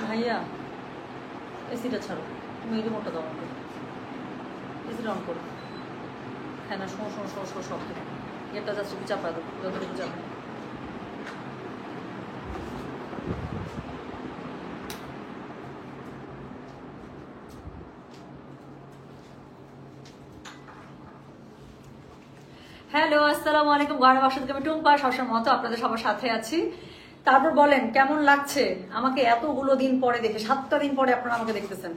ভাইয়া এসিটা ছাড়ো, তুমি এই রিমোটটা দাও আমাকে, এসিটা অন করো। হ্যাঁ না, শোনো শোনো শোনো শোনো, শব্দ এটা জাস্ট একটু চাপা দাও, যতটুকু চাপা। হ্যালো, আসসালামু আলাইকুম। গয়না বাসা থেকে আমি টুম্পা, সবসময় মতো আপনাদের সবার সাথে আছি। তারপর বলেন কেমন লাগছে আমাকে এতগুলো দিন পরে দেখে? 7টা দিন পরে আপনারা আমাকে দেখতেছেন।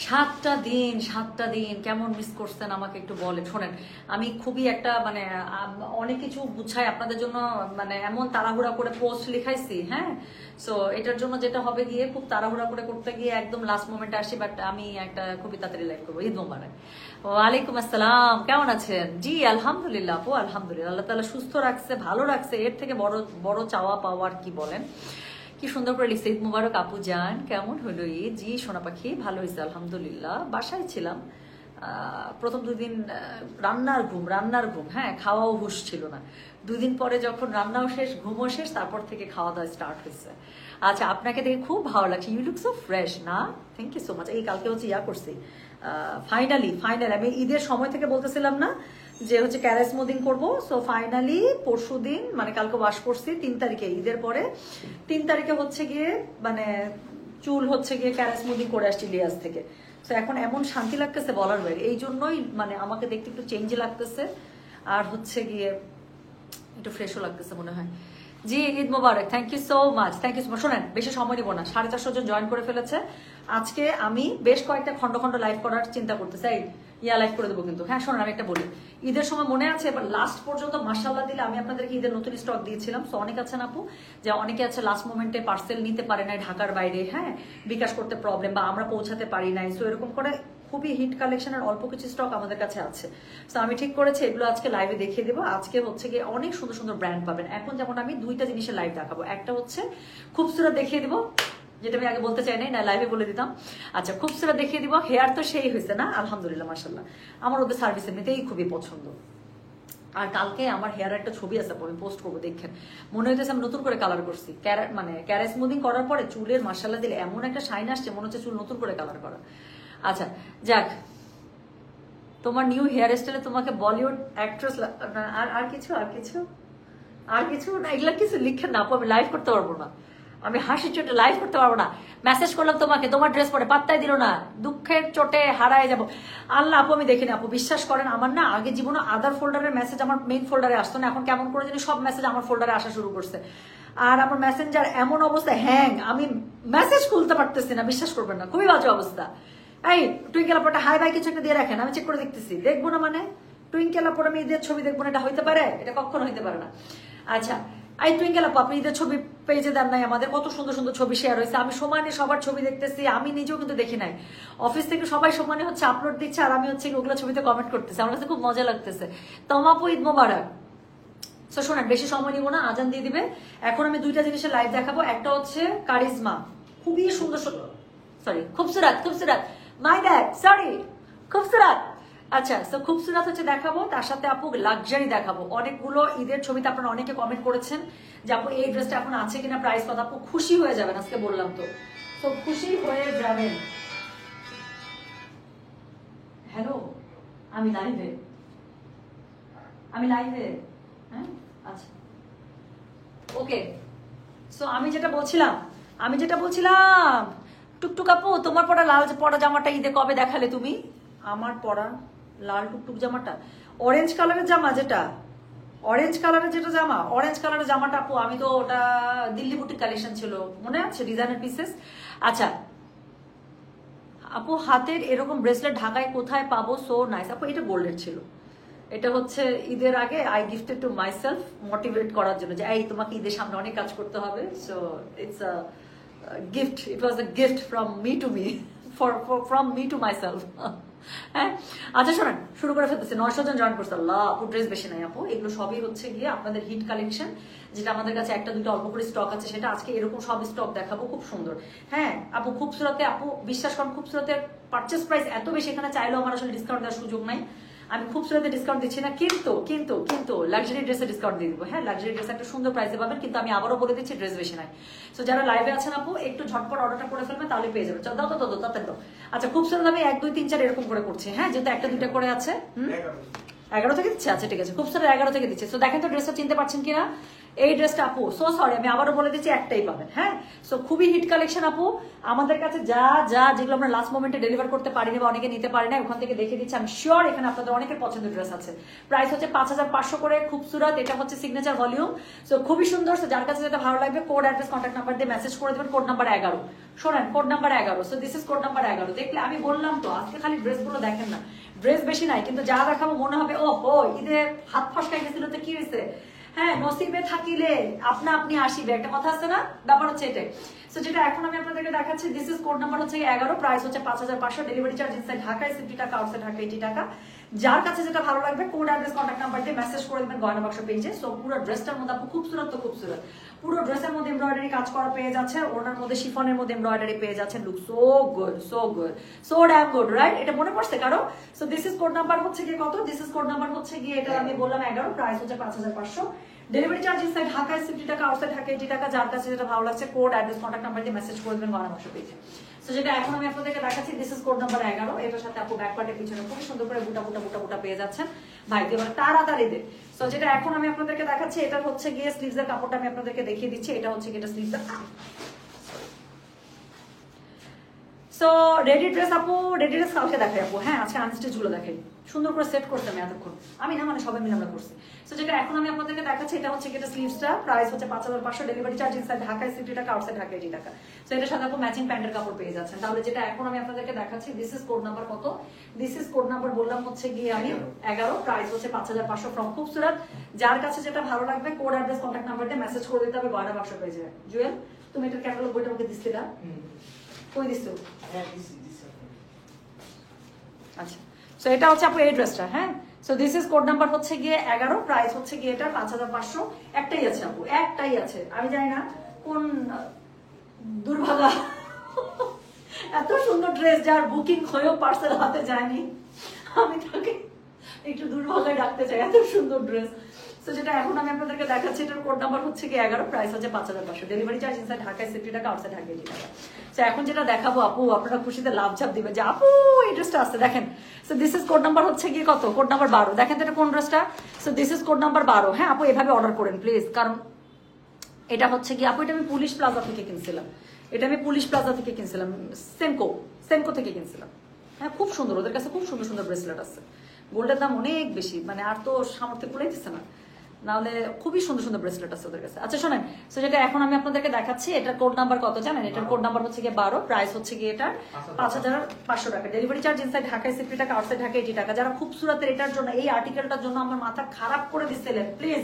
7টা দিন কেমন মিস করছেন আমাকে একটু বলেন। শোনেন, আমি খুবই একটা মানে অনেক কিছু বুঝাই আপনাদের জন্য, মানে এমন তাড়াহুড়া করে পোস্ট লিখাইছি। হ্যাঁ, সো এটার জন্য যেটা হবে গিয়ে খুব তাড়াহুড়া করে করতে গিয়ে একদম লাস্ট মোমেন্টে আসি, বাট আমি একটা খুবই তাড়াতাড়ি লাইভ করবো। ঈদ মোবারক। ওয়ালাইকুম আসসালাম, কেমন আছেন? জি আলহামদুলিল্লাহ আপু, আলহামদুলিল্লাহ, আল্লাহ তাআলা সুস্থ রাখছে, ভালো রাখছে, এর থেকে বড় বড় চাওয়া পাওয়ার কি বলেন। কি সুন্দর করে লিখছে, ঈদ মুবারক আপু জান, কেমন হলো ঈদ? জি সোনা পাখি, ভালো হয়েছে আলহামদুলিল্লাহ। বাসায় ছিলাম প্রথম 2 দিন, রান্নার ঘুম, হ্যাঁ, খাওয়াও হুঁশ ছিল না। 2 দিন পরে যখন রান্নাও শেষ, ঘুমও শেষ, তারপর থেকে খাওয়া দাওয়া স্টার্ট হয়েছে। আচ্ছা, আপনাকে দেখে খুব ভালো লাগছে, ইউ লুক সো ফ্রেশ না, থ্যাংক ইউ সো মাচ। এই কালকে হচ্ছে করছি ফাইনালি আমি ঈদের সময় থেকে বলতেছিলাম না যে হচ্ছে ক্যারেস মোদিং করবো, সো ফাইনালি পরশু দিন মানে কালকে ওয়াশ করছি 3 তারিখে, ঈদের পরে 3 তারিখে হচ্ছে গিয়ে মানে চুল হচ্ছে গিয়ে ক্যারেস মোদিং করে আসছি লিয়াজ থেকে। তো এখন এমন শান্তি লাগতেছে বলার বাইরে, এই জন্যই মানে আমাকে দেখতে একটু চেঞ্জ লাগতেছে, আর হচ্ছে গিয়ে একটু ফ্রেশও লাগতেছে মনে হয়। জি Eid Mubarak, thank you so much, thank you so much. শোনেন, বেশি সময় নিব না, 450 জন জয়েন করে ফেলেছে। আজকে আমি বেশ কয়েকটা খন্ড খন্ড লাইভ করার চিন্তা করতেছি, লাইভ করে দেবো কিন্তু। হ্যাঁ শোনেন, আমি একটা বলি, ঈদের সময় মনে আছে এবার লাস্ট পর্যন্ত মাশাআল্লাহ দিলে আমি আপনাদেরকে ঈদের নতুন স্টক দিয়েছিলাম। সো অনেক আছেন আপু, যে অনেকে আছে লাস্ট মোমেন্টে পার্সেল নিতে পারে নাই ঢাকার বাইরে, হ্যাঁ, বিকাশ করতে প্রবলেম বা আমরা পৌঁছাতে পারি নাই। সো এরকম করে খুবই হিট কালেকশনের অল্প কিছু স্টক আমাদের কাছে আছে। তো আমি ঠিক করেছি এগুলো আজকে লাইভে দেখিয়ে দেবো। আজকে হচ্ছে গিয়ে অনেক সুন্দর সুন্দর ব্র্যান্ড পাবেন। এখন যেমন আমি 2টা জিনিসের লাইভ দেখাবো, একটা হচ্ছে খুবসুরত দেখিয়ে দিব, যেটা আমি আগে বলতে চাই নাই, না লাইভে বলে দিতাম। আচ্ছা, খুবসুরত দেখিয়ে দিব। হেয়ার তো সেই হয়েছে না আলহামদুলিল্লাহ মাশাআল্লাহ, আমার ওদের সার্ভিস এমনিতেই খুবই পছন্দ। আর কালকে আমার হেয়ার একটা ছবি আছে, আমি পোস্ট করবো, দেখেন। মনে হইতেছে আমি নতুন করে কালার করছি, মানে ক্যারেস স্মুদিং করার পরে চুলের মাশাআল্লাহ দিলে এমন একটা শাইন আসছে, মনে হচ্ছে চুল নতুন করে কালার করা। আচ্ছা যাক, তোমার নিউ হেয়ার স্টাইলে তোমাকে বলিউড অ্যাক্ট্রেস আর কিছু না, এগুলা কিছু লিখে না আপু, আমি লাইভ করতে পারবো না, আমি হাসির চোটে লাইভ করতে পারবো না। মেসেজ করলাম তোমাকে, তোমার ড্রেস পরে পাত্তাই দিল না, দুঃখের চোটে হারায় যাব। আল্লাহ আপু আমি দেখিনি আপু, বিশ্বাস করেন, আমার না আগে জীবনে আদার ফোল্ডারের মেসেজ আমার মেইন ফোল্ডারে আসতো না, এখন কেমন করে জানি সব মেসেজ আমার ফোল্ডারে আসা শুরু করছে। আর আমার মেসেঞ্জার এমন অবস্থা হ্যাং, আমি মেসেজ খুলতে পারতেছি না, বিশ্বাস করবেন না, খুবই বাজে অবস্থা। এই টুইঙ্কেল আপুটা হাই বাই কিছু একটা দিয়ে রাখেন, আমি চেক করে দেখতেছি, দেখবো না মানে টুইঙ্কেল আপুর আমি ঈদের ছবি দেখবো না, এটা হইতে পারে? এটা কখনো হইতে পারে না। আচ্ছা এই টুইঙ্কেল আপু, আপনি ঈদের ছবি পেজে দেন নাই আমাদের, কত সুন্দর সুন্দর ছবি শেয়ার হয়েছে, আমি সমানে সবার ছবি দেখতেছি, আমি নিজেও কিন্তু দেখি নাই। অফিস থেকে সবাই সমানে হচ্ছে আপলোড দিচ্ছে, আর আমি হচ্ছে ওগুলো ছবিতে কমেন্ট করতেছি, আমার কাছে খুব মজা লাগতেছে। তমাপু ঈদ মোবারক। তো শোনেন, বেশি সময় নিব না, আজান দিয়ে দিবে। এখন আমি 2টা জিনিসের লাইভ দেখাবো, একটা হচ্ছে কারিজমা, খুবই সুন্দর সুন্দর, সরি খুবসুরাত মাই ব্যাড, সরি খুবসুরাত। আচ্ছা, তো খুবসুরাত হচ্ছে দেখাবো, তার সাথে আপু লাক্সারি দেখাবো। অনেকগুলো ঈদের ছবিতে আপনারা অনেকে কমেন্ট করেছেন যে আপু এই ড্রেসটা এখন আছে কিনা, প্রাইস কত। আপু খুশি হয়ে যাবেন, আজকে বললাম তো খুশি হয়ে যাবেন। হ্যালো, আমি লাইভে হ্যাঁ, আচ্ছা ওকে। সো আমি যেটা বলছিলাম টুকটুক আপু, তোমার পরা লাল পরা জামাটা ঈদে কবে দেখালে তুমি? আমার পরা লাল টুকটুক জামাটা, অরেঞ্জ কালারের জামা, যেটা অরেঞ্জ কালারের জামাটা আপু, আমি তো ওটা দিল্লি বুটিক কালেকশন ছিল, মনে আছে, ডিজাইনার পিসেস। আচ্ছা আপু, হাতের এরকম ব্রেসলেট ঢাকায় কোথায় পাবো? সো নাইস আপু, এটা গোল্ডের ছিল, এটা হচ্ছে ঈদের আগে I gifted to my self, motivate করার জন্য যে এই তোমাকে ঈদের সামনে অনেক কাজ করতে হবে। So it's a gift, it was a gift from me to me, from me to my self. হ্যাঁ আচ্ছা শোনেন, শুরু করে ফেলতেছি। 900 জন জয়েন করছে, আল্লাহ আপু ড্রেস বেশি নাই আপু, এগুলো সবই হচ্ছে গিয়ে আপনাদের হিট কালেকশন, যেটা আমাদের কাছে একটা দুটো অল্প করে স্টক আছে, সেটা আজকে এরকম সব স্টক দেখাবো, খুব সুন্দর। হ্যাঁ আপু খুবসুরতে, আপু বিশ্বাস করেন খুবসুরতের পারচেস প্রাইস এত বেশি, এখানে চাইলেও আমার আসলে ডিসকাউন্ট দেওয়ার সুযোগ নাই। আমি খুব সুরাতে ডিসকাউন্ট দিচ্ছি না, কিন্তু কিন্তু কিন্তু লাক্সারি ড্রেসে ডিসকাউন্ট দিয়ে দিব। হ্যাঁ, লাক্সারি ড্রেস একটা সুন্দর প্রাইসে পাবেন, কিন্তু আমি আবারও বলে দিচ্ছি ড্রেস বেশি নাই। সো যারা লাইভে আছেন আপু একটু ঝটপট অর্ডারটা করে ফেলবেন, তাহলে পেয়ে যাবেন। দাও তো তাতে দাও। আচ্ছা, খুব সুরাত আমি 1 2 3 4 এরকম করে করছি। হ্যাঁ, যেহেতু একটা দুইটা করে আছে। 11 থেকে দিচ্ছে। আচ্ছা ঠিক আছে, খুব সুরাত 11 থেকে দিচ্ছে। সো দেখেন তো ড্রেসটা চিনতে পারছেন কিনা। এই ড্রেসটা আপু সো সরি, আমি আবারও বলে দিচ্ছি একটাই পাবেন। হ্যাঁ, সো খুবই হিট কালেকশন আপু। আমাদের কাছে যা যা যেগুলো আমরা লাস্ট মোমেন্টে ডেলিভার করতে পারিনি বা অনেকে নিতে পারি না, ওখান থেকে দেখে দিচ্ছি। আমি শিওর এখানে আপনাদের অনেকের পছন্দের ড্রেস আছে। প্রাইস হচ্ছে 5500 করে, খুবসুরত। এটা হচ্ছে সিগনেচার ভলিউম। সো খুবই সুন্দর। সো যার কাছে যেটা ভালো লাগবে কোড অ্যাড্রেস কন্ট্যাক্ট নাম্বার দিয়ে মেসেজ করে দেবেন। কোড নাম্বার 11, শোনেন, code number 11। So this is code number 11। দেখলে আমি বললাম তো আজকে খালি ড্রেসগুলো দেখেন না, ড্রেস বেশি নাই, কিন্তু যা দেখাবো মনে হবে ও হো ঈদে হাত ফসকাই গেছিল তো কি হয়েছে। হ্যাঁ, নসিবে থাকিলে আপনা আপনি আসিবে, একটা কথা আছে না, ব্যাপার হচ্ছে এটাই। সো যেটা এখন আমি আপনাদেরকে দেখাচ্ছি, দিস ইজ কোড নাম্বার হচ্ছে 11, প্রাইস হচ্ছে 5500, ডেলিভারি চার্জ ইনসাইড ঢাকায় 50 টাকা, আউটসাইড ঢাকা 80 টাকা। যার কাছে যেটা ভালো লাগবে কোড অ্যাড্রেস কন্ট্যাক্ট নাম্বার দিয়ে মেসেজ করে দেবেন গয়না বাক্স পেজে। সো পুরো ড্রেসটার মধ্যে আপু খুবসুরত তো খুবসুরত, পুরো ড্রেসের মধ্যে এমব্রয়ডারি কাজ করা পেয়ে যাচ্ছে, ওনার মধ্যে শিফনের মধ্যে এমব্রয়ডারি পেয়ে যাচ্ছে। Look so good, so good, so dam good, right? এটা মনে পড়ছে কারো? So this is code number হচ্ছে গিয়ে কত? দিস ইজ কোড নাম্বার হচ্ছে গিয়ে এটা আমি বললাম 11, প্রাইস হচ্ছে 5500, ডেলিভারি চার্জ ইনসাইড ঢাকায় 50 টাকা, আউটসাইড ঢাকা 80 টাকা। যার কাছে যেটা ভালো লাগছে কোড অ্যাড্রেস কন্ট্যাক্ট নাম্বার দিয়ে মেসেজ করে দেবেন গয়না বাক্স পেজে। সো যেটা এখন আমি আপনাদেরকে দেখাচ্ছি, দিস ইজ কোড নাম্বার 11। এটার সাথে আপু ব্যাক পার্টের পিছনে খুব সুন্দর করে বুটা বুটা বুটা বুটা পেয়ে যাচ্ছেন। ভাই এবার তাড়াতাড়ি দে। সো যেটা এখন আমি আপনাদেরকে দেখাচ্ছি, এটা হচ্ছে গিয়ে স্লিভসের কাপড়টা আমি আপনাদেরকে দেখিয়ে দিচ্ছি। এটা হচ্ছে গিয়ে এটা স্লিভসের। সো রেডি ড্রেস আপু, রেডি ড্রেস কালকে দেখাই আপু। হ্যাঁ, আজকে আনস্টিচ গুলো দেখাই, সুন্দর করে সেট করতে আমি এতক্ষণ, আমি না মানে সবাই মিলে আমরা করছি। সো যেটা এখন আমি আপনাদেরকে দেখাচ্ছি, এটা হচ্ছে এটা স্লিভসটা, প্রাইস হচ্ছে 5500, ডেলিভারি চার্জ ইনসাইড ঢাকায় 50 টাকা, আউটসাইড ঢাকা 80 টাকা। সো এটার সাথে আপু ম্যাচিং প্যান্টের কাপড় পেয়ে যাচ্ছেন। তাহলে যেটা এখন আমি আপনাদেরকে দেখাচ্ছি, দিস ইজ কোড নাম্বার কত? দিস ইজ কোড নাম্বার বললাম হচ্ছে গিয়ে আমি 11, প্রাইস হচ্ছে 5500 ফ্রম খুবসুরত। যার কাছে যেটা ভালো লাগবে কোড অ্যাড্রেস কন্ট্যাক্ট নাম্বার দিয়ে মেসেজ করে দিতে হবে গয়না বাক্স পেয়ে যাবে। জুয়েল, তুমি এটার ক্যাটালগ বইটা আমাকে দিছিলে না? কই দিছো? আচ্ছা, সো এটা হচ্ছে আপু এই ড্রেসটা। হ্যাঁ, so this is code number হচ্ছে গিয়ে 11, প্রাইস হচ্ছে গিয়ে এটা 5500। একটাই আছে আপু, একটাই আছে। আমি জানি না কোন দুর্ভাগা এত সুন্দর ড্রেস যার বুকিং হয়েও পার্সেল হাতে যায়নি, আমি তাকে একটু দুর্ভাগায় ডাকতে চাই, এত সুন্দর ড্রেস। সো যেটা এখন আমি আপনাদেরকে দেখাচ্ছি, এটার কোড নাম্বার হচ্ছে কি 11, প্রাইস হচ্ছে 5500, ডেলিভারি চার্জ ইনসাইড ঢাকায় 50 টাকা, আউটসাইড ঢাকা 80 টাকা। সো এখন যেটা দেখাবো আপু, আপনারা খুশিতে লাভ ঝাপ দিবেন যে আপু এই ড্রেসটা আছে দেখেন। So this is code number হচ্ছে গিয়ে কত? Code number 12। দেখেন তো এটা কোন ড্রেসটা। So this is code number 12। হ্যাঁ আপু, এভাবে অর্ডার করেন প্লিজ, কারণ এটা হচ্ছে কি আপু, এটা আমি পুলিশ প্লাজা থেকে কিনছিলাম। এটা আমি পুলিশ প্লাজা থেকে কিনছিলাম, সেনকো থেকে কিনছিলাম। হ্যাঁ, খুব সুন্দর, ওদের কাছে খুব সুন্দর সুন্দর ব্রেসলেট আছে। গোল্ডের দাম অনেক বেশি, মানে আর তো সামর্থ্য কুলাই দিচ্ছে না, নাহলে খুবই সুন্দর সুন্দর ব্রেসলেট আছে ওদের কাছে। আচ্ছা শোনেন, সো যেটা এখন আমি আপনাদেরকে দেখাচ্ছি, এটার কোড নাম্বার কত জানেন? এটার কোড নাম্বার হচ্ছে গিয়ে 12, প্রাইস হচ্ছে গিয়ে এটা 5500 টাকা, ডেলিভারি চার্জ ইনসাইড ঢাকায় 50 টাকা, আউটসাইড ঢাকা 80 টাকা। যারা খুবসুরতের এটার জন্য, এই আর্টিকেলটার জন্য আমার মাথা খারাপ করে দিচ্ছিলেন, প্লিজ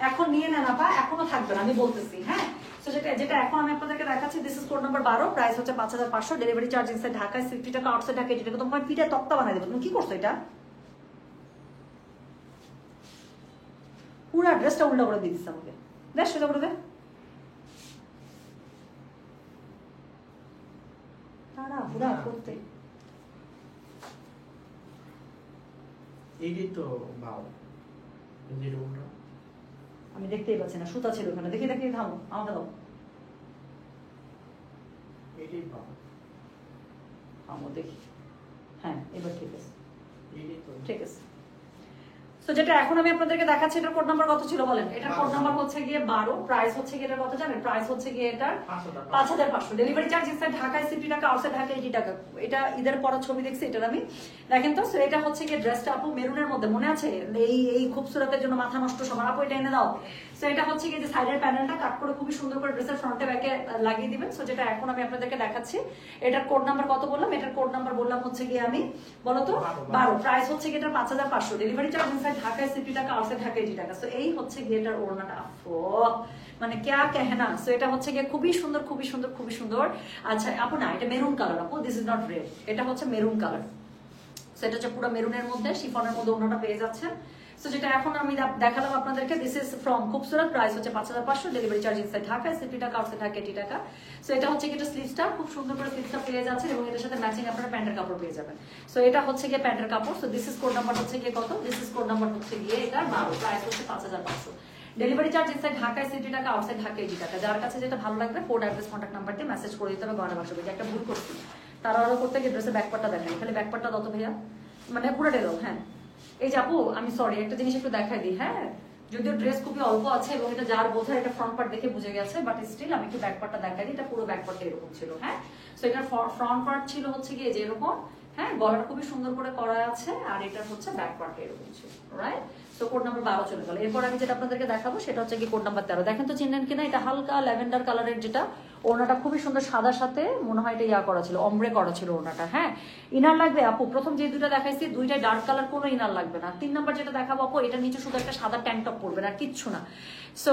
এখন নিয়ে নেন আপা, এখনো থাকবে না, আমি বলতেছি। হ্যাঁ, সো যেটা এখন আমি আপনাদেরকে দেখাচ্ছি, this is code number 12, price হচ্ছে 5500, ডেলিভারি চার্জ ইনসাইড ঢাকায় 50 টাকা, আউটসাইড ঢাকা 80 টাকা। তোমার পিঠে তক্তা বানাই দেবো। তুমি কি করছো? এটা পুরা ড্রেসটা উল্টা করে দিয়ে দিচ্ছে আমাকে। দেখ সোজা করে দে। তারা পুরা করতে এইটাই তো বাও, আমি দেখতেই পাচ্ছি না, সুতা ছিল ওখানে। দেখি দেখি, থামো, আমাকে দাও। এইটাই বাও, থামো দেখি। হ্যাঁ, এবার ঠিক আছে, এইটাই তো ঠিক আছে। সো যেটা এখন আমি আপনাদেরকে দেখাচ্ছি, এটার কোড নাম্বার কত ছিল বলেন? এটার কোড নাম্বার হচ্ছে গিয়ে 12, প্রাইস হচ্ছে গিয়ে এটা কত জানেন? প্রাইস হচ্ছে গিয়ে এটার 5500, ডেলিভারি চার্জ ইনসাইড ঢাকায় 50 টাকা, আউটসাইড ঢাকা 80 টাকা। এটা ঈদের পরা ছবি দেখছি এটার আমি, দেখেন তো। সো এটা হচ্ছে গিয়ে ড্রেসটা আপু মেরুনের মধ্যে, মনে আছে এই খুবসুরতের জন্য মাথা নষ্ট সবার, আপু এটা এনে দাও। সো এটা হচ্ছে গিয়ে যে সাইডের প্যানেলটা কাট করে খুবই সুন্দর করে ড্রেসের ফ্রন্টে ব্যাকে লাগিয়ে দিবেন। সো যেটা এখন আমি আপনাদেরকে দেখাচ্ছি, এটার কোড নাম্বার কত বললাম? এটার কোড নাম্বার বললাম হচ্ছে গিয়ে আমি, বলো তো, 12, প্রাইস হচ্ছে গিয়ে এটা 5500, ডেলিভারি চার্জ ইনসাইড ঢাকায় 50 টাকা, আউটসাইড ঢাকা 80 টাকা। সো এই হচ্ছে গিয়ে এটার ওড়নাটা, মানে ক্যা কেহনা। সো এটা হচ্ছে গিয়ে খুবই সুন্দর, খুবই সুন্দর, খুবই সুন্দর। আচ্ছা আপু, না এটা মেরুন কালার আপু, দিস ইজ নট রেড, এটা হচ্ছে মেরুন কালার। সো এটা হচ্ছে পুরো মেরুনের মধ্যে, শিফনের মধ্যে ওড়নাটা পেয়ে যাচ্ছেন। সো যেটা এখন আমি দেখালাম আপনাদেরকে, দিস ইজ ফ্রম খুবসুরত, প্রাইস হচ্ছে 5500, ডেলিভারি চার্জ ইনসাইড ঢাকা 60 টাকা, আউটসাইড ঢাকা 80 টাকা। সো এটা হচ্ছে কি, এটা স্লিভসটা খুব সুন্দর করে স্লিভসটা পেয়ে যাচ্ছে এবং এটার সাথে ম্যাচিং আপনারা প্যান্টের কাপড় পেয়ে যাবেন। সো এটা হচ্ছে গিয়ে প্যান্টের কাপড়। So this is code number হচ্ছে গিয়ে কত, দিস ইজ কোড নাম্বার হচ্ছে গিয়ে এটা 12, প্রাইস হচ্ছে 5500। ডেলিভারি চার্জ ইনসাইড ঢাকায় 60 টাকা, আউটসাইড ঢাকা 80 টাকা। যার কাছে যেটা ভালো লাগবে কোড অ্যাড্রেস কন্ট্যাক্ট নাম্বার দিয়ে মেসেজ করে দিতে হবে গয়না বাক্স পেজে। একটা ভুল করছি, তারা অর্ডার করতে গিয়ে ড্রেসের ব্যাকপার্টটা দেখেন, খালি ব্যাকপার্টটা দত ভাইয়া, মানে পুরোটা দাও। হ্যাঁ এই যে আপু আমি সরি একটা জিনিস একটু দেখাই দিই। হ্যাঁ যদিও ড্রেস খুবই অল্প আছে এবং এটা যার বোঝা এটা ফ্রন্ট পার্ট দেখে বুঝে গেছে, বাট স্টিল আমি একটু ব্যাক পার্টটা দেখাই দিই। এটা পুরো ব্যাক পার্টটা এরকম ছিল। হ্যাঁ সো এটার ফ্রন্ট পার্ট ছিল হচ্ছে গিয়ে যে এরকম, হ্যাঁ গলাটা খুবই সুন্দর করে করা আছে, আর এটা হচ্ছে ব্যাক পার্ট এরকম ছিল, রাইট। সো কোড নাম্বার 12 চলে গেল। এরপর আমি যেটা আপনাদেরকে দেখাবো সেটা হচ্ছে কি কোড নাম্বার 13। দেখেন তো চিনলেন কিনা, এটা হালকা ল্যাভেন্ডার কালারের, যেটা ওড়নাটা খুবই সুন্দর সাদার সাথে মনে হয় এটা ইয়া করা ছিল, অমব্রে করা ছিল ওড়নাটা। হ্যাঁ ইনার লাগবে আপু, প্রথম যে দুইটা দেখাইছি দুইটাই ডার্ক কালার, কোনো ইনার লাগবে না। 3 নাম্বার যেটা দেখাবো আপু, এটা নিচে শুধু একটা সাদা ট্যাঙ্ক টপ পরবে না, কিচ্ছু না। সো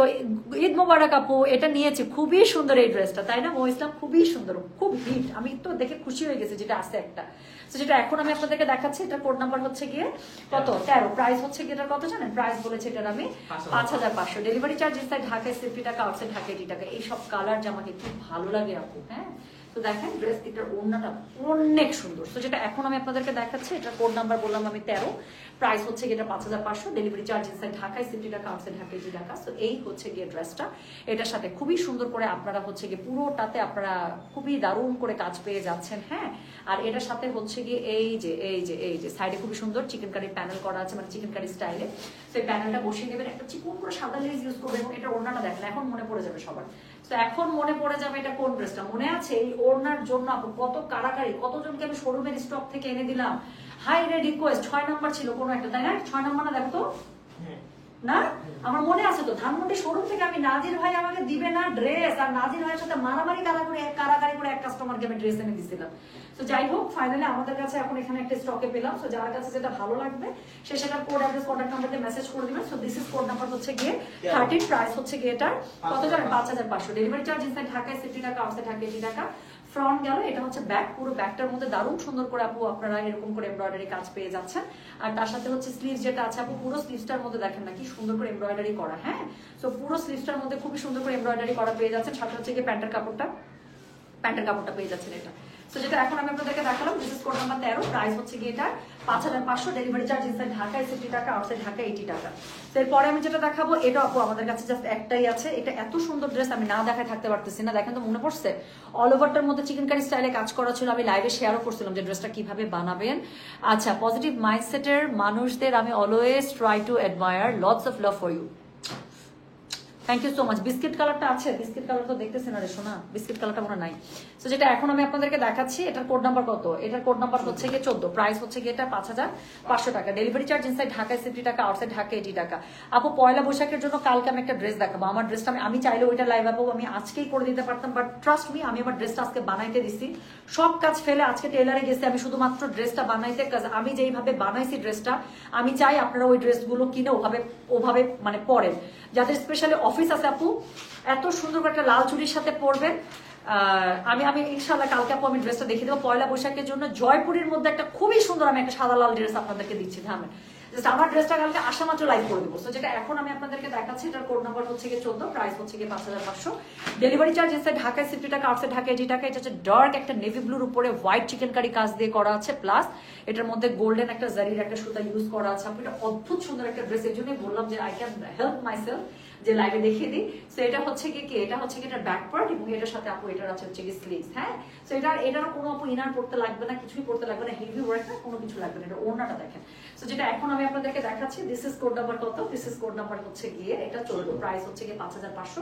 ঈদ মোবারক আপু, এটা নিয়েছি, খুবই সুন্দর এই ড্রেসটা, তাই না? ইসলাম খুবই সুন্দর, খুব হিট, আমি তো দেখে খুশি হয়ে গেছি যেটা আছে একটা। তো যেটা এখন আমি আপনাদেরকে দেখাচ্ছি, এটা কোড নাম্বার হচ্ছে গিয়ে কত, 13, প্রাইস হচ্ছে গিয়ে এটার কত জানেন? প্রাইস বলেছে এটার আমি 5500, ডেলিভারি চার্জ ইনসাইড ঢাকায় 60 টাকা, আউটসাইড ঢাকা 80 টাকা। এই সব কালার জামাকে খুব ভালো লাগে আপু। হ্যাঁ তো দেখেন ড্রেস, এটার ওড়নাটা অনেক সুন্দর। তো যেটা এখন আমি আপনাদেরকে দেখাচ্ছি, এটার কোড নাম্বার বললাম আমি 13, প্রাইস হচ্ছে গিয়ে এটা 5500, ডেলিভারি চার্জ ইনসাইড ঢাকায় 60 টাকা, আউটসাইড ঢাকা 80 টাকা। সো এই হচ্ছে গিয়ে ড্রেসটা, এটার সাথে খুবই সুন্দর করে আপনারা হচ্ছে গিয়ে পুরোটাতে আপনারা খুবই দারুণ করে কাজ পেয়ে যাচ্ছেন। হ্যাঁ আর এটার সাথে হচ্ছে গিয়ে এই যে সাইডে খুবই সুন্দর চিকেন কারি প্যানেল করা আছে, মানে চিকেন কারি স্টাইলে। তো এই প্যানেলটা বসিয়ে নেবেন, একটা চিকন করে সাদা লেস ইউজ করবেন এবং এটা ওড়নাটা দেখেন, এখন মনে পড়ে যাবে সবার। তো এখন মনে পড়ে যাবে এটা কোন ড্রেসটা, মনে আছে? এই ওড়নার জন্য আপু কত কারাকারি, কতজনকে আমি শোরুমের স্টক থেকে এনে দিলাম। হাই রে রিকোয়েস্ট, 6 নাম্বার ছিল কোনো একটা, তাই না? 6 নাম্বার না, দেখো তো না, আমার মনে আছে তো, ধানমন্ডি শোরুম থেকে আমি নাজির ভাই আমাকে দিবে না ড্রেস, আর নাজির ভাইয়ের সাথে মারামারি কারাগারি করে এক কাস্টমারকে আমি ড্রেস এনে দিয়েছিলাম। তো যাই হোক ফাইনালি আমাদের কাছে এখন এখানে একটা স্টকে পেলাম। সো যার কাছে যেটা ভালো লাগবে সে সেটা কোড অ্যাড্রেস কন্ট্যাক্ট নাম্বারে মেসেজ করে দিবেন। So this is code number হচ্ছে গিয়ে 13, প্রাইস হচ্ছে গিয়ে এটা কত জানেন? 5500, ডেলিভারি চার্জ ইনসাইড ঢাকায় 60 টাকা, আউটসাইড ঢাকা 80 টাকা। ফ্রন্ট গেল, এটা হচ্ছে ব্যাক, পুরো ব্যাকটার মধ্যে দারুণ সুন্দর করে আপু আপনারা এরকম করে এমব্রয়ডারি কাজ পেয়ে যাচ্ছেন। আর তার সাথে হচ্ছে স্লিভস যেটা আছে আপু, পুরো স্লিভসটার মধ্যে দেখেন না কি সুন্দর করে এমব্রয়ডারি করা। হ্যাঁ সো পুরো স্লিভসটার মধ্যে খুবই সুন্দর করে এমব্রয়ডারি করা পেয়ে যাচ্ছেন। সাথে হচ্ছে গিয়ে প্যান্টের কাপড়টা পেয়ে যাচ্ছেন এটা। সো যেটা এখন আমি আপনাদেরকে দেখালাম, this is code number 13, price হচ্ছে গিয়ে এটা 5500, ডেলিভারি চার্জ ইনসাইড ঢাকায় 60 টাকা, আউটসাইড ঢাকা 80 টাকা। তো এরপরে আমি যেটা দেখাবো, এটা আপু আমাদের কাছে জাস্ট একটাই আছে। এটা এত সুন্দর ড্রেস, আমি না দেখায় থাকতে পারতেছি না। দেখেন তো মনে পড়ছে, অল ওভারটার মধ্যে চিকেন কারি স্টাইলে কাজ করা ছিল। আমি লাইভে শেয়ারও করছিলাম যে ড্রেসটা কিভাবে বানাবেন। আচ্ছা, পজিটিভ মাইন্ডসেটের মানুষদের আমি always try to admire, lots of love for you. Thank you so much. Biscuit কালারটা আছে, বিস্কিট কালার তো দেখতেছি না রে শোনা, বিস্কিট কালারটা মনে নাই। তো যেটা এখন আমি আপনাদেরকে দেখাচ্ছি, এটার কোড নাম্বার কত? এটার কোড নাম্বার হচ্ছে গিয়ে 14, প্রাইস হচ্ছে গিয়ে এটা 5500 টাকা, ডেলিভারি চার্জ ইনসাইড ঢাকায় 60 টাকা, আউটসাইড ঢাকা 80 টাকা। আপু পয়লা বৈশাখের জন্য কালকে আমি একটা ড্রেস দেখাবো। আমার ড্রেসটা আমি চাইলে ওইটা লাইভ আপু আমি আজকেই করে দিতে পারতাম, বাট ট্রাস্ট মি, আমি আমার ড্রেসটা আজকে বানাইতে দিছি। সব কাজ ফেলে আজকে টেলারে গেছি আমি শুধুমাত্র ড্রেসটা বানাইতে, কাজ আমি যেইভাবে বানাইছি ড্রেসটা, আমি চাই আপনারা ওই ড্রেসগুলো কিনে ওভাবে মানে পরেন। যাদের স্পেশালি অফিস আছে আপু, এত সুন্দর করে একটা লাল চুড়ির সাথে পরবেন। আমি ইনশাআল্লাহ কালকে আপু আমি ড্রেসটা দেখিয়ে দেবো পয়লা বৈশাখের জন্য। জয়পুরের মধ্যে একটা খুবই সুন্দর আমি একটা সাদা লাল ড্রেস আপনাদেরকে দিচ্ছি। থামেন, আমার ড্রেসটা কালকে আসা মাত্র লাইভ করে দেবো। তো যেটা এখন আমি আপনাদেরকে দেখাচ্ছি, এটার কোড নাম্বার হচ্ছে গিয়ে 14, প্রাইস হচ্ছে গিয়ে 5500, ডেলিভারি চার্জ ইনসাইড ঢাকায় 60 টাকা, আউটসাইড ঢাকা 80 টাকা। এটা হচ্ছে ডার্ক একটা নেভি ব্লুর উপরে হোয়াইট চিকেন কারি কাজ দিয়ে করা আছে, প্লাস এটার মধ্যে গোল্ডেন একটা জারির একটা সুতা ইউজ করা আছে। আপু এটা অদ্ভুত সুন্দর একটা ড্রেস, এর জন্যই বললাম যে আই ক্যান হেল্প মাইসেলফ যে লাইভে দেখিয়ে দিই। সো এটা হচ্ছে কি এটা হচ্ছে কি এটা ব্যাক পার্ট এবং এটার সাথে আপু এটার আছে হচ্ছে কি স্লিভস। হ্যাঁ সো এটার কোনো আপু ইনার পড়তে লাগবে না, কিছুই পড়তে লাগবে না, হেভি ওয়ার্ক না, কোনো কিছু লাগবে না। এটা ওড়নাটা দেখেন। সো যেটা এখন আমি আপনাদেরকে দেখাচ্ছি, দিস ইজ কোড নাম্বার কত? দিস ইজ কোড নাম্বার হচ্ছে গিয়ে এটা 14, প্রাইস হচ্ছে গিয়ে 5500,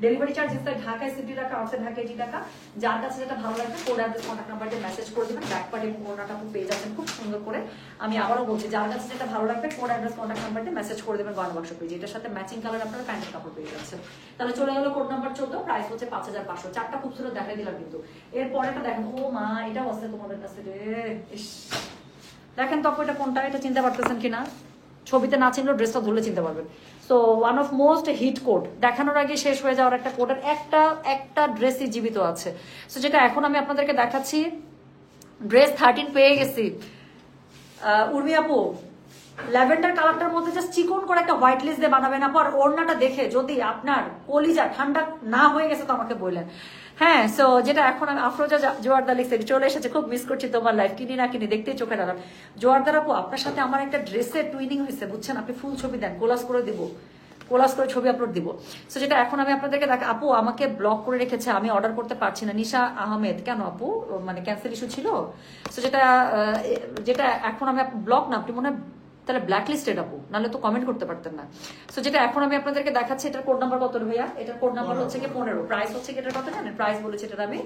ডেলিভারি চার্জ ইনসাইড ঢাকায় 60 টাকা, আউটসাইড ঢাকা 80 টাকা। যার কাছে যেটা ভালো লাগবে কোড অ্যাড্রেস কন্ট্যাক্ট নাম্বার দিয়ে মেসেজ করে দিবেন। ব্যাক পার্ট এবং ওড়নাটা আপু পেয়ে যাচ্ছেন খুব সুন্দর করে। আমি আবারও বলছি, যার কাছে যেটা ভালো লাগবে কোড অ্যাড্রেস কন্ট্যাক্ট নাম্বার দিয়ে মেসেজ করে দেবেন গয়না বাক্স পেজে। এটার সাথে ম্যাচিং কালার আপনারা প্যান্টের কাপড় পেয়ে যাচ্ছেন। তাহলে চলে গেল কোড নাম্বার 14, প্রাইস হচ্ছে 5500। চারটা খুবসুরত দেখাই দিলাম কিন্তু। এর পরেটা দেখেন, ও মা এটাও আছে তোমাদের কাছে রে। দেখেন তো আপু এটা কোনটা, এটা চিনতে পারতেছেন কিনা? ছবিতে না চিনলেও ড্রেসটা ধরলে চিনতে পারবেন। So one of most hit code, দেখানোর আগে শেষ হয়ে যাওয়ার একটা কোডের একটা ড্রেসই জীবিত আছে। সো যেটা এখন আমি আপনাদেরকে দেখাচ্ছি, ড্রেস 13 পেয়ে গেছি। উর্মি আপু ল্যাভেন্ডার কালারটার মধ্যে জাস্ট চিকন করে একটা হোয়াইট লিস্ট দিয়ে বানাবেন আপু। আর ওড়নাটা দেখে যদি আপনার কলিজা ঠান্ডা না হয়ে গেছে তো আমাকে বললেন। হ্যাঁ, সো যেটা এখন আমি আফরোজা জোয়ারদা লিখছে চলে এসেছে, খুব মিস করছি তোমার লাইফ, কিনি না কিনি দেখতেই চোখে ডালাম। জোয়ারদার আপু আপনার সাথে আমার একটা ড্রেসের টুইনিং হয়েছে বুঝছেন, আপনি ফুল ছবি দেন, কোলাস করে দিব, কোলাস করে ছবি আপলোড দিব। সো যেটা এখন আমি আপনাদেরকে দেখ, আপু আমাকে ব্লক করে রেখেছে, আমি অর্ডার করতে পারছি না। নিশা আহমেদ, কেন আপু, মানে ক্যান্সেল ইস্যু ছিল? সো যেটা যেটা এখন আমি ব্লক না, আপনি মনে হয় তাহলে ব্ল্যাক লিস্টেড আপু, নাহলে তো কমেন্ট করতে পারতেন না। সো যেটা এখন আমি আপনাদেরকে দেখাচ্ছি, এটার কোড নাম্বার কত ভাইয়া? এটার কোড নাম্বার হচ্ছে কি 15, প্রাইস হচ্ছে কি এটার কত জানেন? প্রাইস বলেছে এটার আমি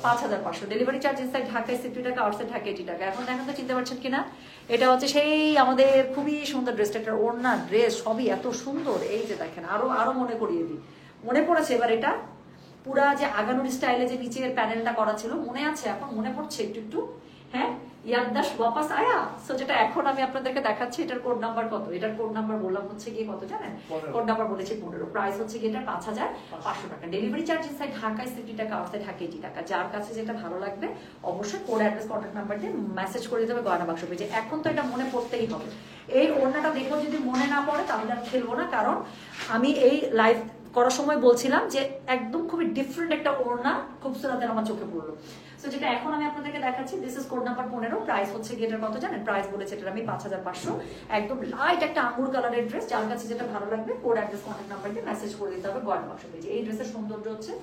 5500, ডেলিভারি চার্জ ইনসাইড ঢাকায় 60 টাকা, আউটসাইড ঢাকা 80 টাকা। এখন দেখেন তো চিনতে পারছেন কিনা, এটা হচ্ছে সেই আমাদের খুবই সুন্দর ড্রেসটা, একটা ওড়না ড্রেস সবই এত সুন্দর। এই যে দেখেন, আরো মনে করিয়ে দিই, মনে পড়েছে এবার এটা পুরা যে আগানোর স্টাইলে যে নিচের প্যানেলটা করা ছিল, মনে আছে এখন, মনে পড়ছে একটু একটু। হ্যাঁ, ইয়াদাস ওয়াপাস আয়া। সো যেটা এখন আমি আপনাদেরকে দেখাচ্ছি, এটার কোড নাম্বার কত? এটার কোড নাম্বার বললাম হচ্ছে গিয়ে কত জানেন? কোড নাম্বার বলেছি 15, প্রাইস হচ্ছে গিয়ে এটা 5500 টাকা, ডেলিভারি চার্জ ইনসাইড ঢাকায় 60 টাকা, আউটসাইড ঢাকা 80 টাকা। যার কাছে যেটা ভালো লাগবে অবশ্যই কোড অ্যাড্রেস কন্ট্যাক্ট নাম্বার দিয়ে মেসেজ করে দিতে হবে গয়না বাক্স পেজে। এখন তো এটা মনে পড়তেই হবে, এই ওড়নাটা দেখেও যদি মনে না পড়ে তাহলে আর খেলবো না, কারণ আমি এই লাইভ করার সময় বলছিলাম যে একদম খুবই ডিফারেন্ট একটা ওড়না খুবসুরতের আমার চোখে পড়লো। সো যেটা এখন আমি আপনাদেরকে দেখাচ্ছি, this is code number 15, price হচ্ছে গিয়ে এটার কত জানেন? প্রাইস বলেছে এটার আমি 5500, একদম লাইট একটা আঙ্গুর কালারের ড্রেস। যার কাছে যেটা ভালো লাগবে কোড অ্যাড্রেস কন্ট্যাক্ট নাম্বার দিয়ে মেসেজ করে দিতে হবে গয়না বাক্স পেজে। এই ড্রেসের সৌন্দর্য হচ্ছে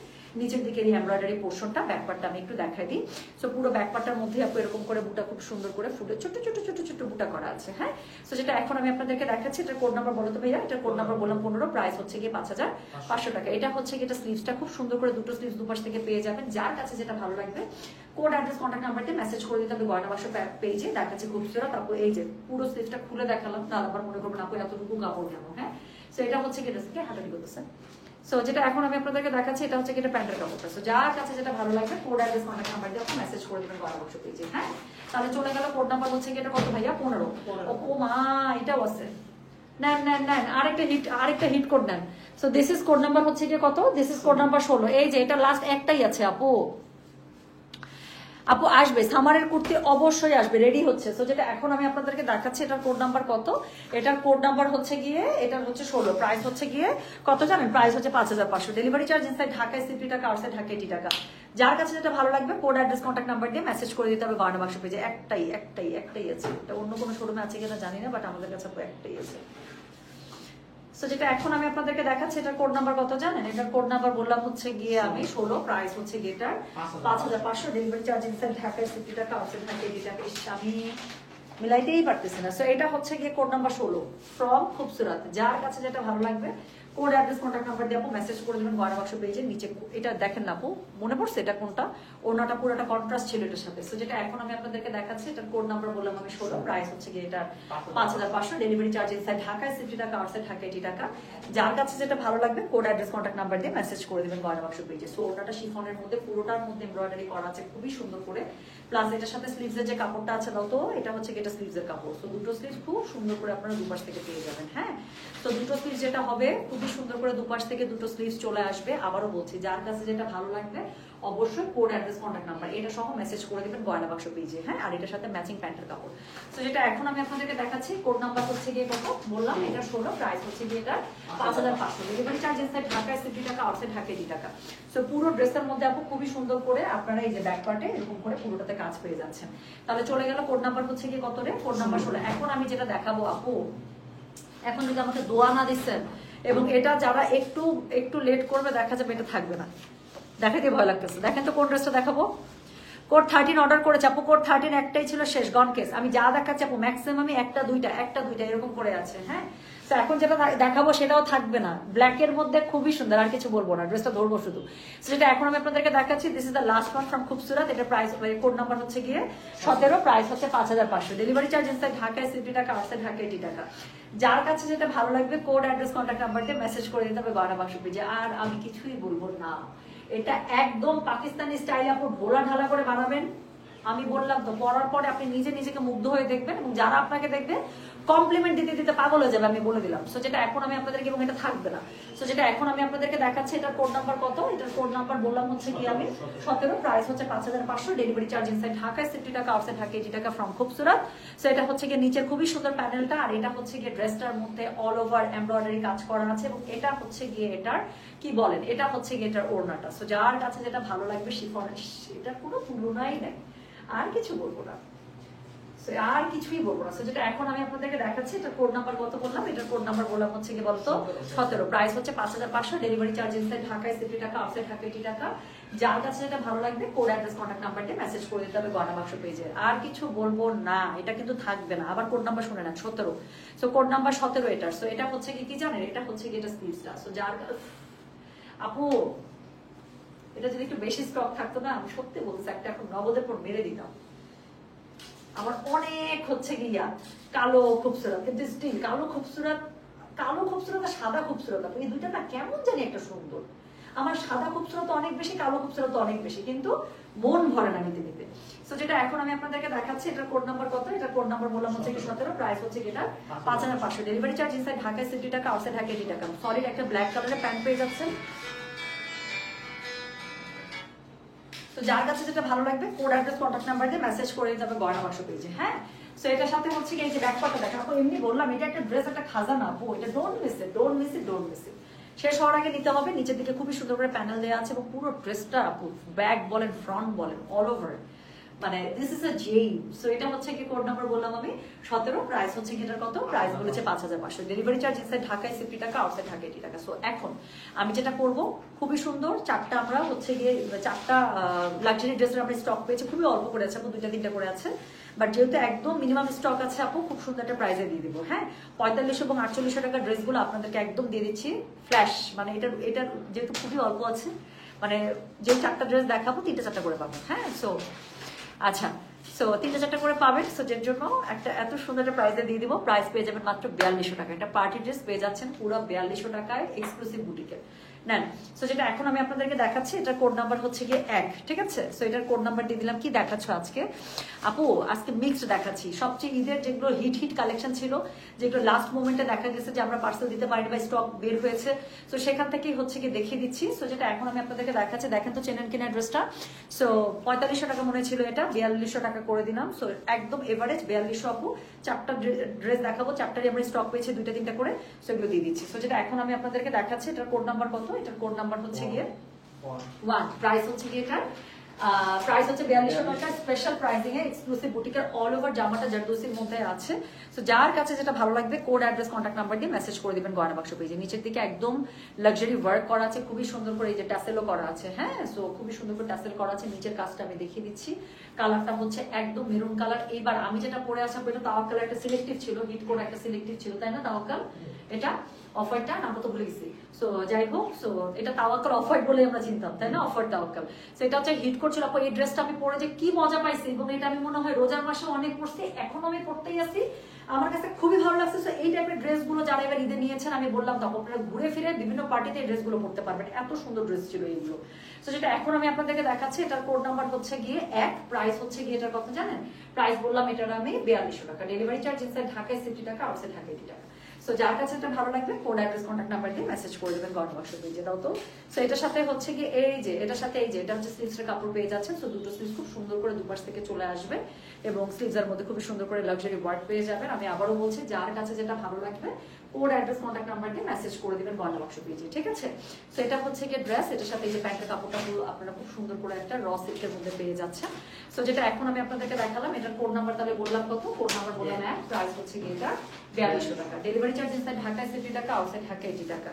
নিচের দিকের এই এমব্রয়ডারি পোর্শনটা, ব্যাকপার্টটা আমি একটু দেখাই দিই। সো পুরো ব্যাকপার্টটার মধ্যে আপু এরকম করে বুটা খুব সুন্দর করে ফুটে ছোট ছোট ছোট ছোট বুটা করা আছে। হ্যাঁ, সো যেটা এখন আমি আপনাদেরকে দেখাচ্ছি, এটার কোড নাম্বার বলো তো ভাইয়া? এটার কোড নাম্বার বললাম 15, প্রাইস হচ্ছে গিয়ে 5500 টাকা। এটা হচ্ছে গিয়ে এটা স্লিভসটা খুব সুন্দর করে দুটো স্লিভস দুপাশ থেকে পেয়ে যাবেন। যার কাছে যেটা ভালো লাগবে কোড অ্যাড্রেস কন্ট্যাক্ট নাম্বার দিয়ে মেসেজ করে দিতে হবে গয়না বাক্স পেজে। দেখাচ্ছে খুবসুরত। তারপর এই যে পুরো স্লিভসটা খুলে দেখালাম, না আবার মনে করবেন আপু এতটুকু কাপড় কেন। হ্যাঁ, সো এটা হচ্ছে গিয়ে ড্রেসকে হাতানি করতেছে। সো যেটা এখন আমি আপনাদেরকে দেখাচ্ছি, এটা হচ্ছে এটা প্যান্টের কাপড়টা। সো যার কাছে যেটা ভালো লাগবে কোড অ্যাড্রেস কন্ট্যাক্ট নাম্বার দিয়ে আপনি মেসেজ করে দেবেন গয়না বাক্স পেজে। হ্যাঁ, তাহলে চলে গেল কোড নাম্বার হচ্ছে এটা কত ভাইয়া? 15। ও মা, এটাও আছে, নেন নেন নেন, আরেকটা হিট কোড নেন। So this is code number হচ্ছে গিয়ে কত? This is code number 16। এই যে এটা লাস্ট একটাই আছে আপু, আপু আসবে, সামারের কুর্তি অবশ্যই আসবে, রেডি হচ্ছে। সো যেটা এখন আমি আপনাদেরকে দেখাচ্ছি, এটার কোড নাম্বার কত? এটার কোড নাম্বার হচ্ছে গিয়ে এটার হচ্ছে 16, প্রাইস হচ্ছে গিয়ে কত জানেন? প্রাইস হচ্ছে 5500, ডেলিভারি চার্জ ইনসাইড ঢাকায় 60 টাকা, আউটসাইড ঢাকা 80 টাকা। যার কাছে যেটা ভালো লাগবে কোড অ্যাড্রেস কন্ট্যাক্ট নাম্বার দিয়ে মেসেজ করে দিতে হবে গয়না বাক্স পেজে। একটাই আছে, এটা অন্য কোনো শোরুমে আছে কিনা জানি না, বাট আমাদের কাছে একটাই আছে। সো যেটা এখন আমি আপনাদেরকে দেখাচ্ছি, এটার কোড নাম্বার কত জানেন? এটার কোড নাম্বার বললাম হচ্ছে গিয়ে আমি 16, প্রাইস হচ্ছে গিয়ে এটার 5500, ডেলিভারি চার্জ ইনসাইড ঢাকায় 60 টাকা, আউটসাইড ঢাকা 80 টাকা। আমি মিলাইতেই পারতেছি না। সো এটা হচ্ছে গিয়ে কোড নাম্বার 16 ফ্রম খুবসুরত। যার কাছে যেটা ভালো লাগবে কোড অ্যাড্রেস কন্ট্যাক্ট নাম্বার দিয়ে আপু মেসেজ করে দেবেন গয়না বাক্স পেজের নিচে। এটা দেখেন না আপু, মনে পড়ছে এটা কোনটা? ওনাটা পুরোটা কন্ট্রাস্ট ছিল এটার সাথে। সো যেটা এখন আমি আপনাদেরকে দেখাচ্ছি, এটার কোড নাম্বার বললাম আমি 16, প্রাইস হচ্ছে গিয়ে এটা 5500, ডেলিভারি চার্জ ইনসাইড ঢাকায় 60 টাকা, আউটসাইড ঢাকা 80 টাকা। যার কাছে যেটা ভালো লাগবে কোড অ্যাড্রেস কন্ট্যাক্ট নাম্বার দিয়ে মেসেজ করে দেবেন গয়না বাক্স পেজে। সো ওনাটা শিফনের মধ্যে, পুরোটার মধ্যে এমব্রয়ডারি করা আছে খুবই সুন্দর করে, প্লাস এটার সাথে স্লিভসের যে কাপড়টা আছে দাও তো, এটা হচ্ছে এটা স্লিভসের কাপড়। সো দুটো স্লিভ খুব সুন্দর করে আপনারা দুপাশ থেকে পেয়ে যাবেন। হ্যাঁ, তো দুটো স্লিভ যেটা হবে খুবই সুন্দর করে দুপাশ থেকে দুটো স্লিভস চলে আসবে। আবারও বলছি, যার কাছে যেটা ভালো লাগবে অবশ্যই কোড অ্যাড্রেস কন্ট্যাক্ট নাম্বার এটা সহ মেসেজ করে দিবেন গয়না বাক্স পেজে। হ্যাঁ, আর এটার সাথে ম্যাচিং প্যান্টের কাপড়। তো যেটা এখন আমি আপনাদেরকে দেখাচ্ছি, কোড নাম্বার হচ্ছে গিয়ে কত বললাম? এটা 16, প্রাইস হচ্ছে গিয়ে এটা 5500, ডেলিভারি চার্জ ইনসাইড ঢাকায় 60 টাকা, আউটসাইড ঢাকা 80 টাকা। সো পুরো ড্রেসের মধ্যে আপু খুবই সুন্দর করে আপনারা এই যে ব্যাক পার্টে এরকম করে পুরোটাতে কাজ পেয়ে যাচ্ছেন। তাহলে চলে গেল কোড নাম্বার হচ্ছে গিয়ে কত রে? Code number 16। এখন আমি যেটা দেখাবো আপু, এখন যদি আমাকে দোয়া না দিচ্ছেন এবং এটা যারা একটু লেট করবে দেখা যাবে এটা থাকবে না। দেখাতে ভয় লাগতেছে। দেখেন তো কোন ড্রেসটা দেখাবো। কোড 13 অর্ডার করেছে আপু, কোড 13 একটাই ছিল, শেষ, গন কেস। আমি যা দেখাচ্ছি আপু ম্যাক্সিমামই একটা দুইটা এরকম করে আছে। হ্যাঁ, তো এখন যেটা দেখাবো সেটাও থাকবে না, ব্ল্যাকের মধ্যে খুবই সুন্দর, আর কিছু বলবো না, ড্রেসটা ধরবো শুধু। যেটা এখন আমি আপনাদেরকে দেখাচ্ছি, this is the last one from Khubsurat. এটা প্রাইস, কোড নাম্বার হচ্ছে গিয়ে 17, প্রাইস হচ্ছে 5500, ডেলিভারি চার্জ ইনসাইড ঢাকায় 60 টাকা, আউটসাইড ঢাকা 80 টাকা। যার কাছে যেটা ভালো লাগবে কোড অ্যাড্রেস কন্ট্যাক্ট নাম্বার দিয়ে মেসেজ করে দিতে হবে গয়না বাক্স পেজে। আর আমি কিছুই বলবো না, এটা একদম পাকিস্তানি স্টাইলে আপু ঢোলা ঢালা করে বানাবেন, আমি বললাম তো পরার পরে আপনি নিজে নিজেকে মুগ্ধ হয়ে দেখবেন এবং যারা আপনাকে দেখবে কমপ্লিমেন্ট দিতে দিতে পাগল হয়ে যাবে, আমি বলে দিলাম। সো যেটা এখন আমি আপনাদেরকে, এবং এটা থাকবে না, সো যেটা এখন আমি আপনাদেরকে দেখাচ্ছি, এটার কোড নাম্বার কত, এটার কোড নাম্বার বললাম হচ্ছে কি আমি 17, প্রাইস হচ্ছে 5500, ডেলিভারি চার্জ ইনসাইড ঢাকায় 60 টাকা, আউটসাইড ঢাকা 80 টাকা ফ্রম খুবসুরত। সো এটা হচ্ছে গিয়ে নিচের খুবই সুন্দর প্যানেলটা, আর এটা হচ্ছে গিয়ে ড্রেসটার মধ্যে অল ওভার এমব্রয়ডারি কাজ করা আছে, এবং এটা হচ্ছে গিয়ে এটার কি বলেন, এটা হচ্ছে গিয়ে এটার ওড়নাটা। সো যার কাছে যেটা ভালো লাগবে শিফনের, এটার কোনো তুলনাই নেই, আর কিছু বলবো না, আর কিছুই বলবো না। যেটা এখন আমি আপনাদেরকে দেখাচ্ছি, এটার কোড নাম্বার কত বললাম, এটার কোড নাম্বার বললাম হচ্ছে কি বলতো 17, প্রাইস হচ্ছে 5500, ডেলিভারি চার্জ ইনসাইড ঢাকায় 60 টাকা, আউটসাইড ঢাকা 80 টাকা। যার কাছে যেটা ভালো লাগবে কোড অ্যাড্রেস কন্ট্যাক্ট নাম্বার দিয়ে মেসেজ করে দিতে হবে গয়না বাক্স পেজে, আর কিছু বলবো না। এটা কিন্তু থাকবে না, আবার কোড নাম্বার শুনে না 17, সো কোড নাম্বার 17 এটার। সো এটা হচ্ছে কি জানেন, এটা হচ্ছে কি এটা স্লিভসটা। সো যার আপু এটা যদি একটু বেশি স্টক থাকতো না, আমি সত্যি বলছি একটা এখন নগদের পর মেরে দিতাম। আমার অনেক হচ্ছে গিয়া কালো খুবসুরত, কিন্তু স্টিল কালো খুবসুরত আর সাদা খুবসুরত, এই দুইটা না কেমন জানি একটা সুন্দর। আমার সাদা খুবসুরত অনেক বেশি, কালো খুবসুরত অনেক বেশি, কিন্তু মন ভরে না নিতে নিতে। সো যেটা এখন আমি আপনাদেরকে দেখাচ্ছি, এটার কোড নাম্বার কত, এটার কোড নাম্বার বললাম হচ্ছে কি 17, প্রাইস হচ্ছে কি এটা 5500, ডেলিভারি চার্জ ইনসাইড ঢাকায় 60 টাকা, আউটসাইড ঢাকা 80 টাকা। সরি, একটা ব্ল্যাক কালারের প্যান্ট পেয়ে যাচ্ছেন। তো যার কাছে যেটা ভালো লাগবে কোড অ্যাড্রেস কন্ট্যাক্ট নাম্বার দিয়ে মেসেজ করে যাবে গয়না বাক্স পেজে। হ্যাঁ, সো এটার সাথে হচ্ছে কি এই যে ব্যাকপার্টটা দেখেন, আপু এমনি বললাম এটা একটা ড্রেস, একটা খাজানা আপু, এটা don't miss it, don't miss it, don't miss it. শেষ হওয়ার আগে নিতে হবে। নিচের দিকে খুবই সুন্দর করে প্যানেল দেওয়া আছে, এবং পুরো ড্রেসটা আপু ব্যাক বলেন, ফ্রন্ট বলেন, অল ওভার মানে this is a Jaime. So এটা হচ্ছে কি কোড নাম্বার বললাম আমি 17, প্রাইস হচ্ছে কি এটার কত, প্রাইস বলেছে 5500, ডেলিভারি চার্জ ইনসাইড ঢাকায় 60 টাকা, আউটসাইড ঢাকা 80 টাকা। সো এখন আমি যেটা করব, খুবই সুন্দর চারটা আমরা হচ্ছে গিয়ে চারটা লাক্সারি ড্রেসের আমরা স্টক পেয়েছি, খুবই অল্প করে আছে আপু, 2-3টা করে আছে, বাট যেহেতু একদম মিনিমাম স্টক আছে আপু, খুব সুন্দর একটা প্রাইসে দিয়ে দিব। হ্যাঁ, 4500 এবং 4800 টাকার ড্রেসগুলো আপনাদেরকে একদম দিয়ে দিচ্ছি ফ্ল্যাশ, মানে এটার যেহেতু খুবই অল্প আছে, মানে যে চারটা ড্রেস দেখাবো 3টা-4টা করে পাবো। হ্যাঁ, সো আচ্ছা, সো 3টা-4টা করে পাবেন। সো যের জন্য একটা এত সুন্দর একটা প্রাইসে দিয়ে দিব, প্রাইস পেয়ে যাবেন মাত্র 4200 টাকা। একটা পার্টি ড্রেস পেয়ে যাচ্ছেন পুরো 4200 টাকায়, এক্সক্লুসিভ বুটিকের নেন। সো যেটা এখন আমি আপনাদেরকে দেখাচ্ছি, এটার কোড নাম্বার হচ্ছে গিয়ে 1, ঠিক আছে। সো এটার কোড নাম্বার দিয়ে দিলাম। কি দেখাচ্ছ আজকে আপু? আজকে মিক্সড দেখাচ্ছি, সবচেয়ে ঈদের যেগুলো হিট কালেকশন ছিল, যেগুলো লাস্ট মোমেন্টে দেখা গেছে যে আমরা পার্সেল দিতে পারিনি বা স্টক বের হয়েছে, সো সেখান থেকেই হচ্ছে গিয়ে দেখিয়ে দিচ্ছি। সো যেটা এখন আমি আপনাদেরকে দেখাচ্ছি, দেখেন তো চেনেন কিনা ড্রেসটা। সো 4500 টাকা মনে ছিল, এটা 4200 টাকা করে দিলাম। সো একদম এভারেজ 4200 আপু। চারটা ড্রেস দেখাবো, চারটারই আমরা স্টক পেয়েছি 2-3টা করে, সো এগুলো দিয়ে দিচ্ছি। সো যেটা এখন আমি আপনাদেরকে দেখাচ্ছি, এটার কোড নাম্বার কত, এটার কোড নাম্বার হচ্ছে গিয়ে 1, প্রাইস হচ্ছে গিয়ে এটার প্রাইস হচ্ছে 4200 টাকা, স্পেশাল প্রাইসিং এ, এক্সক্লুসিভ বুটিকের অল ওভার জামাটা জারদোসির মধ্যে আছে। সো যার কাছে যেটা ভালো লাগবে কোড অ্যাড্রেস কন্ট্যাক্ট নাম্বার দিয়ে মেসেজ করে দিবেন গয়না বাক্স পেজে। নিচের দিকে একদম লাক্সারি ওয়ার্ক করা আছে, খুবই সুন্দর করে এই যে ট্যাসেলও করা আছে। হ্যাঁ, সো খুবই সুন্দর করে ট্যাসেল করা আছে। নিচের কাজটা আমি দেখিয়ে দিচ্ছি। কালারটা হচ্ছে একদম মেরুন কালার। এইবার আমি যেটা পরে আসা, এটা তাওয়াক্কাল একটা সিলেক্টিভ ছিল, হিট কোড একটা সিলেক্টিভ ছিল, তাই না তাওয়াক্কাল? এটা অফারটা নাম তো ভুলে গেছি। সো যাই হোক, সো এটা তাওয়াক্কাল অফার বলে আমরা চিনতাম, তাই না? অফার তাওয়াক্কাল। সো এটা হচ্ছে হিট করছিল আপু। এই ড্রেসটা আমি পরে যে কি মজা পাইছি, এবং এটা আমি মনে হয় রোজার মাসে অনেক পরছি, এখনো আমি পরতেই আছি, আমার কাছে খুবই ভালো লাগছে। সো এই টাইপের ড্রেসগুলো যারা এবার ঈদে নিয়েছেন, আমি বললাম তখন আপনারা ঘুরে ফিরে বিভিন্ন পার্টিতে এই ড্রেসগুলো পরতে পারবেন, এত সুন্দর ড্রেস ছিল এইগুলো। সো যেটা এখন আমি আপনাদেরকে দেখাচ্ছি, এটার কোড নাম্বার হচ্ছে গিয়ে 1, প্রাইস হচ্ছে গিয়ে এটার কত জানেন? প্রাইস বললাম এটার আমি 4200 টাকা, ডেলিভারি চার্জ ইনসাইড ঢাকায় 60 টাকা, আউটসাইড ঢাকা 80 টাকা। সো যার কাছে এটা ভালো লাগবে কোড অ্যাড্রেস কন্ট্যাক্ট নাম্বার দিয়ে মেসেজ করে দেবেন গয়না বাক্স পেজে। দাও তো। সো এটার সাথে হচ্ছে কি এই যে এটার সাথে এই যে এটা হচ্ছে স্লিভসের কাপড় পেয়ে যাচ্ছেন। সো দুটো স্লিভস খুব সুন্দর করে দুপাশ থেকে চলে আসবে, এবং স্লিভসের মধ্যে খুব সুন্দর করে লাক্সারি ওয়ার্ক পেয়ে যাবেন। আমি আবারও বলছি, যার কাছে যেটা ভালো লাগবে কোড অ্যাড্রেস কন্ট্যাক্ট নাম্বার দিয়ে মেসেজ করে দিবেন গয়না বাক্স পেজে, ঠিক আছে। সো এটা হচ্ছে কি ড্রেস, এটার সাথে এই যে প্যান্টের কাপড়টা আপনারা খুব সুন্দর করে একটা র সিল্কের মধ্যে পেয়ে যাচ্ছেন। সো যেটা এখন আমি আপনাদেরকে দেখালাম, এটার কোড নাম্বার তাহলে বললাম কত, কোড নাম্বার বললাম 1, প্রাইস হচ্ছে কি এটা 4200 টাকা, ডেলিভারি চার্জ ইনসাইড ঢাকায় 60 টাকা, আউটসাইড ঢাকা 80 টাকা।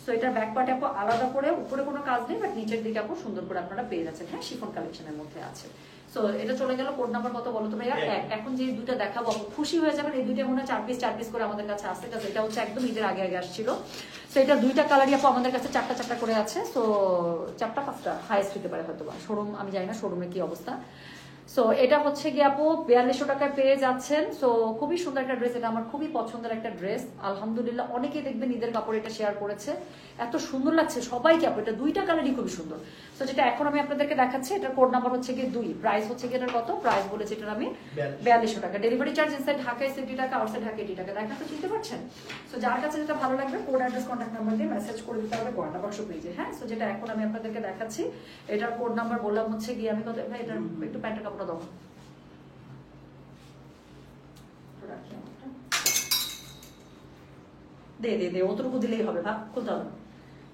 সো এটা ব্যাক পার্টে আপু আলাদা করে, উপরে কোনো কাজ নেই, বাট নিচের দিকে আপু সুন্দর করে আপনারা পেয়ে যাচ্ছেন। হ্যাঁ, শিফন কালেকশনের মধ্যে আছে। সো এটা চলে গেল। কোড নাম্বার কত বলো তোমরা? 1। এখন যে দুইটা দেখাবো খুশি হয়ে যাবেন, এই দুইটা মনে হয় 4 পিস করে আমাদের কাছে আছে। এটা হচ্ছে একদম ঈদের আগে আসছিল। সো এটা দুইটা কালারই আপু আমাদের কাছে 4টা করে আছে। সো 4টা 5টা হাইস্ট হতে পারে হয়তো বা, শোরুম আমি জানি না শোরুমের কি অবস্থা। সো এটা হচ্ছে গিয়ে আপু 4200 টাকায় পেয়ে যাচ্ছেন। সো খুবই সুন্দর একটা ড্রেস, এটা আমার খুবই পছন্দের একটা ড্রেস। আলহামদুলিল্লাহ অনেকেই দেখবেন ঈদের কাপড় এটা শেয়ার করেছে, এত সুন্দর লাগছে সবাইকে আপু। এটা দুইটা কালারই খুবই সুন্দর। সো যেটা এখন আমি আপনাদেরকে দেখাচ্ছি, এটার কোড নাম্বার হচ্ছে গিয়ে 2, প্রাইস হচ্ছে গিয়ে এটার কত প্রাইস বলেছে এটার আমি 4200 টাকা। ডেলিভারি চার্জ ইনসাইড ঢাকায় 70 টাকা, আউটসাইড ঢাকা 80 টাকা। দেখা তো চিনতে পারছেন? সো যার কাছে যেটা ভালো লাগবে কোড অ্যাড্রেস কন্ট্যাক্ট নাম্বার দিয়ে মেসেজ করে দিতে হবে গয়না বাক্স পেজে। হ্যাঁ, সো যেটা এখন আমি আপনাদেরকে দেখাচ্ছি, এটার কোড নাম্বার বললাম হচ্ছে গিয়ে আমি কত ভাই, এটার একটু প্যান্টের কাপড়টা দাও, দে অতটুকু দিলেই হবে, ভাব খুলতে হবে।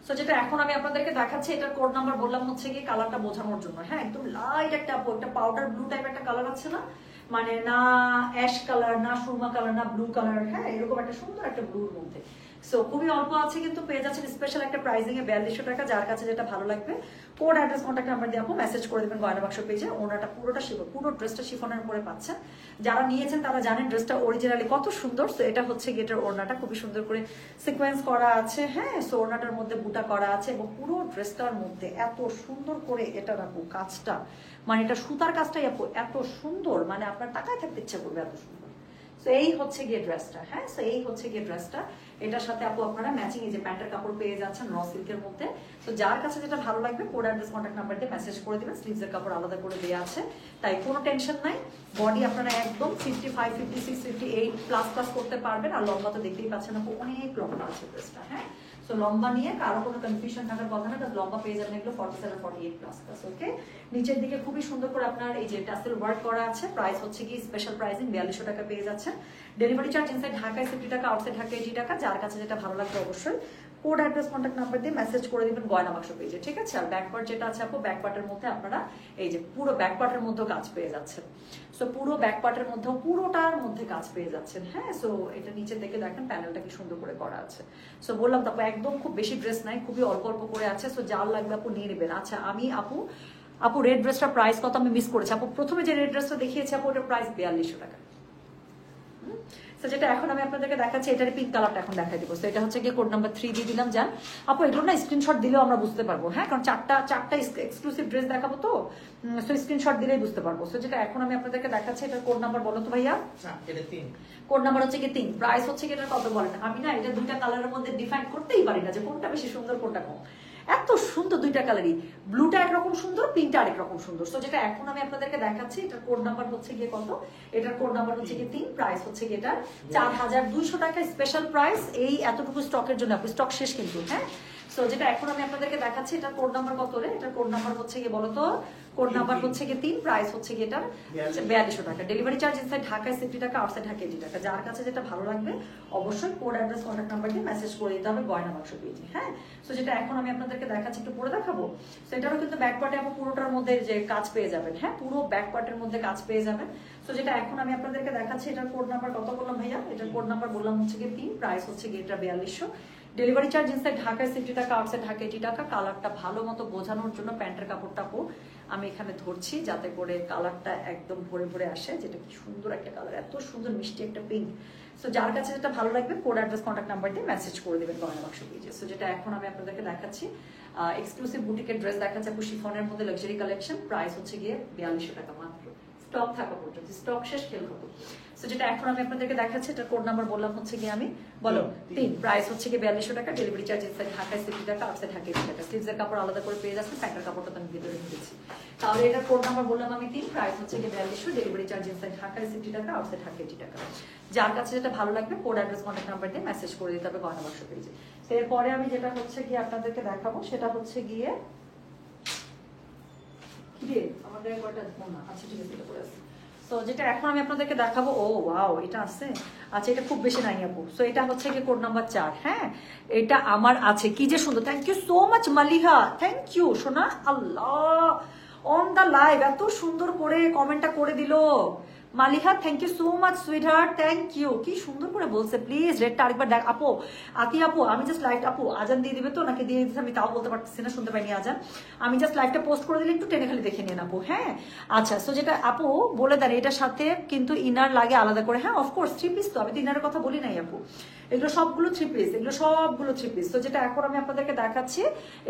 সো যেটা এখন আমি আপনাদেরকে দেখাচ্ছি, এটার কোড নাম্বার বললাম হচ্ছে গিয়ে কালারটা বোঝানোর জন্য। হ্যাঁ, একদম লাইট একটা পাউডার ব্লু টাইপ একটা কালার আছে না, মানে না অ্যাশ কালার, না সুরমা কালার, না ব্লু কালার। হ্যাঁ, এরকম একটা সুন্দর একটা ব্লুর মধ্যে। সো খুবই অল্প আছে কিন্তু পেয়ে যাচ্ছেন স্পেশাল একটা প্রাইসিং এ 4200 টাকা। যার কাছে যেটা ভালো লাগবে কোড অ্যাড্রেস কন্ট্যাক্ট নাম্বার দিয়ে আপু মেসেজ করে দেবেন গয়না বাক্স পেজে। ওনাটা পুরোটা শিফন, পুরো ড্রেসটা শিফনের উপরে পাচ্ছেন। যারা নিয়েছেন তারা জানেন ড্রেসটা অরিজিনালি কত সুন্দর। সো এটা হচ্ছে গেটের ওড়নাটা খুবই সুন্দর করে সিকোয়েন্স করা আছে। হ্যাঁ, সো ওড়নাটার মধ্যে বুটা করা আছে এবং পুরো ড্রেসটার মধ্যে এত সুন্দর করে এটা আপু কাজটা, মানে এটা সুতার কাজটাই আপু এত সুন্দর, মানে আপনার টাকায় থাকতে ইচ্ছা করবে এত সুন্দর। সো এই হচ্ছে গিয়ে ড্রেসটা। হ্যাঁ, সো এই হচ্ছে গিয়ে ড্রেসটা। এটার সাথে আপু আপনারা ম্যাচিং এই যে প্যান্টের কাপড় পেয়ে যাচ্ছেন র সিল্কের মধ্যে। তো যার কাছে যেটা ভালো লাগবে কোড অ্যাড্রেস কন্ট্যাক্ট নাম্বার দিয়ে মেসেজ করে দিবেন। স্লিভসের কাপড় আলাদা করে দেওয়া আছে, তাই কোনো টেনশন নাই। বডি আপনারা একদম 55, 56, 58 প্লাস প্লাস করতে পারবেন। আর লম্বা তো দেখতেই পাচ্ছেন আপু অনেক লম্বা আছে ড্রেসটা। হ্যাঁ, সো লম্বা নিয়ে কারো কোনো কনফিউশন থাকার কথা না, কারণ লম্বা পেয়ে যাবেন এগুলো 47, 48 প্লাস প্লাস। ওকে, নিচের দিকে খুবই সুন্দর করে আপনার এই যে টাসেল ওয়ার্ক করা আছে। প্রাইস হচ্ছে কি স্পেশাল প্রাইসিং 4200 টাকা পেয়ে যাচ্ছেন। ডেলিভারি চার্জ ইনসাইড ঢাকায় 70 টাকা, আউটসাইড ঢাকা 80 টাকা। যার কাছে যেটা ভালো লাগবে অবশ্যই কোড অ্যাড্রেস কন্ট্যাক্ট নাম্বার দিয়ে মেসেজ করে দিবেন গয়না বাক্স পেজে। ঠিক আছে? আর ব্যাক পার্ট যেটা আছে আপু, ব্যাক পার্টের মধ্যে আপনারা এই যে পুরো ব্যাক পার্টের মধ্যেও কাজ পেয়ে যাচ্ছেন। সো পুরো ব্যাক পার্টের মধ্যেও পুরোটার মধ্যে কাজ পেয়ে যাচ্ছেন। হ্যাঁ, সো এটা নিচে থেকে দেখেন প্যানেলটা কি সুন্দর করে করা আছে। সো বললাম তো আপু একদম খুব বেশি ড্রেস নাই, খুবই অল্প অল্প করে আছে। সো যার লাগবে আপু নিয়ে নেবেন। আচ্ছা, আমি আপু রেড ড্রেসটার প্রাইস কত আমি মিস করেছি আপু। প্রথমে যে রেড ড্রেসটা দেখিয়েছি আপু, ওটার প্রাইস 4200 টাকা। তো যেটা এখন আমি আপনাদেরকে দেখাচ্ছি, এটার পিঙ্ক কালারটা এখন দেখাই দিব। তো এটা হচ্ছে গিয়ে কোড নাম্বার 3 দিয়ে দিলাম। যান আপু, এগুলো না স্ক্রিনশট দিলেও আমরা বুঝতে পারবো। হ্যাঁ, কারণ চারটা এক্সক্লুসিভ ড্রেস দেখাবো, তো সো স্ক্রিনশট দিলেই বুঝতে পারবো। সো যেটা এখন আমি আপনাদেরকে দেখাচ্ছি, এটার কোড নাম্বার বলো তো ভাইয়া। এটা 3, কোড নাম্বার হচ্ছে কি 3, প্রাইস হচ্ছে কি এটার কত বলেন। আমি না এটা দুইটা কালারের মধ্যে ডিফাইন করতেই পারি না যে কোনটা বেশি সুন্দর কোনটা কম। এত সুন্দর দুইটা কালারই, ব্লুটা একরকম সুন্দর, পিঙ্কটা আরেক রকম সুন্দর। সো যেটা এখন আমি আপনাদেরকে দেখাচ্ছি, এটার কোড নাম্বার হচ্ছে গিয়ে কত, এটার কোড নাম্বার হচ্ছে গিয়ে 3, প্রাইস হচ্ছে গিয়ে এটা 4200 টাকা স্পেশাল প্রাইস এই এতটুকু স্টকের জন্য। আপনি স্টক শেষ কিন্তু। হ্যাঁ, সো যেটা এখন আমি আপনাদেরকে দেখাচ্ছি, এটার কোড নাম্বার কত রে, এটার কোড নাম্বার হচ্ছে গিয়ে বলো তো। কোড নাম্বার হচ্ছে গিয়ে 3, প্রাইস হচ্ছে গিয়ে এটার 4200 টাকা। ডেলিভারি চার্জ ইনসাইড ঢাকায় 70 টাকা, আউটসাইড ঢাকা 80 টাকা। যার কাছে যেটা ভালো লাগবে অবশ্যই কোড অ্যাড্রেস কন্ট্যাক্ট নাম্বার দিয়ে মেসেজ করে দিতে হবে গয়না বাক্স পেজে। হ্যাঁ, সো যেটা এখন আমি আপনাদেরকে দেখাচ্ছি, একটু পরে দেখাবো। সো এটারও কিন্তু ব্যাক পার্টে আপনি পুরোটার মধ্যে যে কাজ পেয়ে যাবেন। হ্যাঁ, পুরো ব্যাক পার্টের মধ্যে কাজ পেয়ে যাবেন। সো যেটা এখন আমি আপনাদেরকে দেখাচ্ছি, এটার কোড নাম্বার কত বললাম ভাইয়া, এটার কোড নাম্বার বললাম হচ্ছে গিয়ে 3, প্রাইস হচ্ছে গিয়ে এটা 4200। ডেলিভারি চার্জ ইনসাইড ঢাকায় 70 টাকা, আউটসাইড ঢাকা 80 টাকা। কালারটা ভালো মতো বোঝানোর জন্য প্যান্টের কাপড়টা আমি এখানে ধরছি, যাতে করে কালারটা একদম ভরে ভরে আসে। যেটা কি সুন্দর একটা কালার, এত সুন্দর মিষ্টি একটা পিঙ্ক। সো যার কাছে যেটা ভালো লাগবে কোড অ্যাড্রেস কন্ট্যাক্ট নাম্বার দিয়ে মেসেজ করে দেবেন গয়না বাক্স পেজে। সো যেটা এখন আমি আপনাদেরকে দেখাচ্ছি, এক্সক্লুসিভ বুটিকের ড্রেস দেখাচ্ছে আপু, শিফনের মধ্যে লাক্সারি কালেকশন। প্রাইস হচ্ছে গিয়ে 4200 টাকা মাত্র, স্টক থাকা পর্যন্ত, স্টক শেষ খেল খতম। সো যেটা এখন আমি আপনাদেরকে দেখাচ্ছি, এটা কোড নাম্বার বললাম হচ্ছে গিয়ে আমি বলো 3, প্রাইস হচ্ছে গিয়ে 4200 টাকা। ডেলিভারি চার্জ ইনসাইড ঢাকায় 70 টাকা, আউটসাইড ঢাকা 80 টাকা। স্লিভসের কাপড় আলাদা করে পেয়ে যাচ্ছেন, প্যান্টের কাপড়টা তো আমি ভিতরে নিয়েছি। তাহলে এটার কোড নাম্বার বললাম আমি 3, প্রাইস হচ্ছে গিয়ে 4200। ডেলিভারি চার্জ ইনসাইড ঢাকায় 70 টাকা, আউটসাইড ঢাকা 80 টাকা। যার কাছে যেটা ভালো লাগবে কোড অ্যাড্রেস কন্ট্যাক্ট নাম্বার দিয়ে মেসেজ করে দিতে হবে গয়না বাক্স পেজে। তো এরপরে আমি যেটা হচ্ছে গিয়ে আপনাদেরকে দেখাবো, সেটা হচ্ছে গিয়ে কি রে আমাদের কয়টা না, আচ্ছা ঠিক আছে, এটা করে আসি। সো যেটা এখন আমি আপনাদেরকে দেখাবো, ও ওয়াও, এটা আছে। আচ্ছা, এটা খুব বেশি নাই আপু। সো এটা হচ্ছে কি কোড নাম্বার 4। হ্যাঁ, এটা আমার আছে, কি যে সুন্দর। Thank you so much Maliha, thank you সোনা। আল্লাহ, অন দা লাইভ এত সুন্দর করে কমেন্টটা করে দিল। Maliha thank you so much sweetheart, thank you. কি সুন্দর করে বলছে, প্লিজ রেটটা আরেকবার দেখ আপু। আতি আপু আমি জাস্ট লাইভ, আপু আজান দিয়ে দিবে তো নাকি দিয়ে দিতে, আমি তাও বলতে পারতেছি না, শুনতে পাইনি আজান। আমি জাস্ট লাইভটা পোস্ট করে দিলে একটু টেনে খালি দেখে নিন আপু। হ্যাঁ আচ্ছা, সো যেটা আপু বলে দেন এটার সাথে কিন্তু ইনার লাগে আলাদা করে। হ্যাঁ অফকোর্স 3 পিস তো, আমি তো ইনারের কথা বলি নাই আপু, এগুলো সবগুলো 3 পিস, এগুলো সবগুলো 3 পিস। তো যেটা এখন আমি আপনাদেরকে দেখাচ্ছি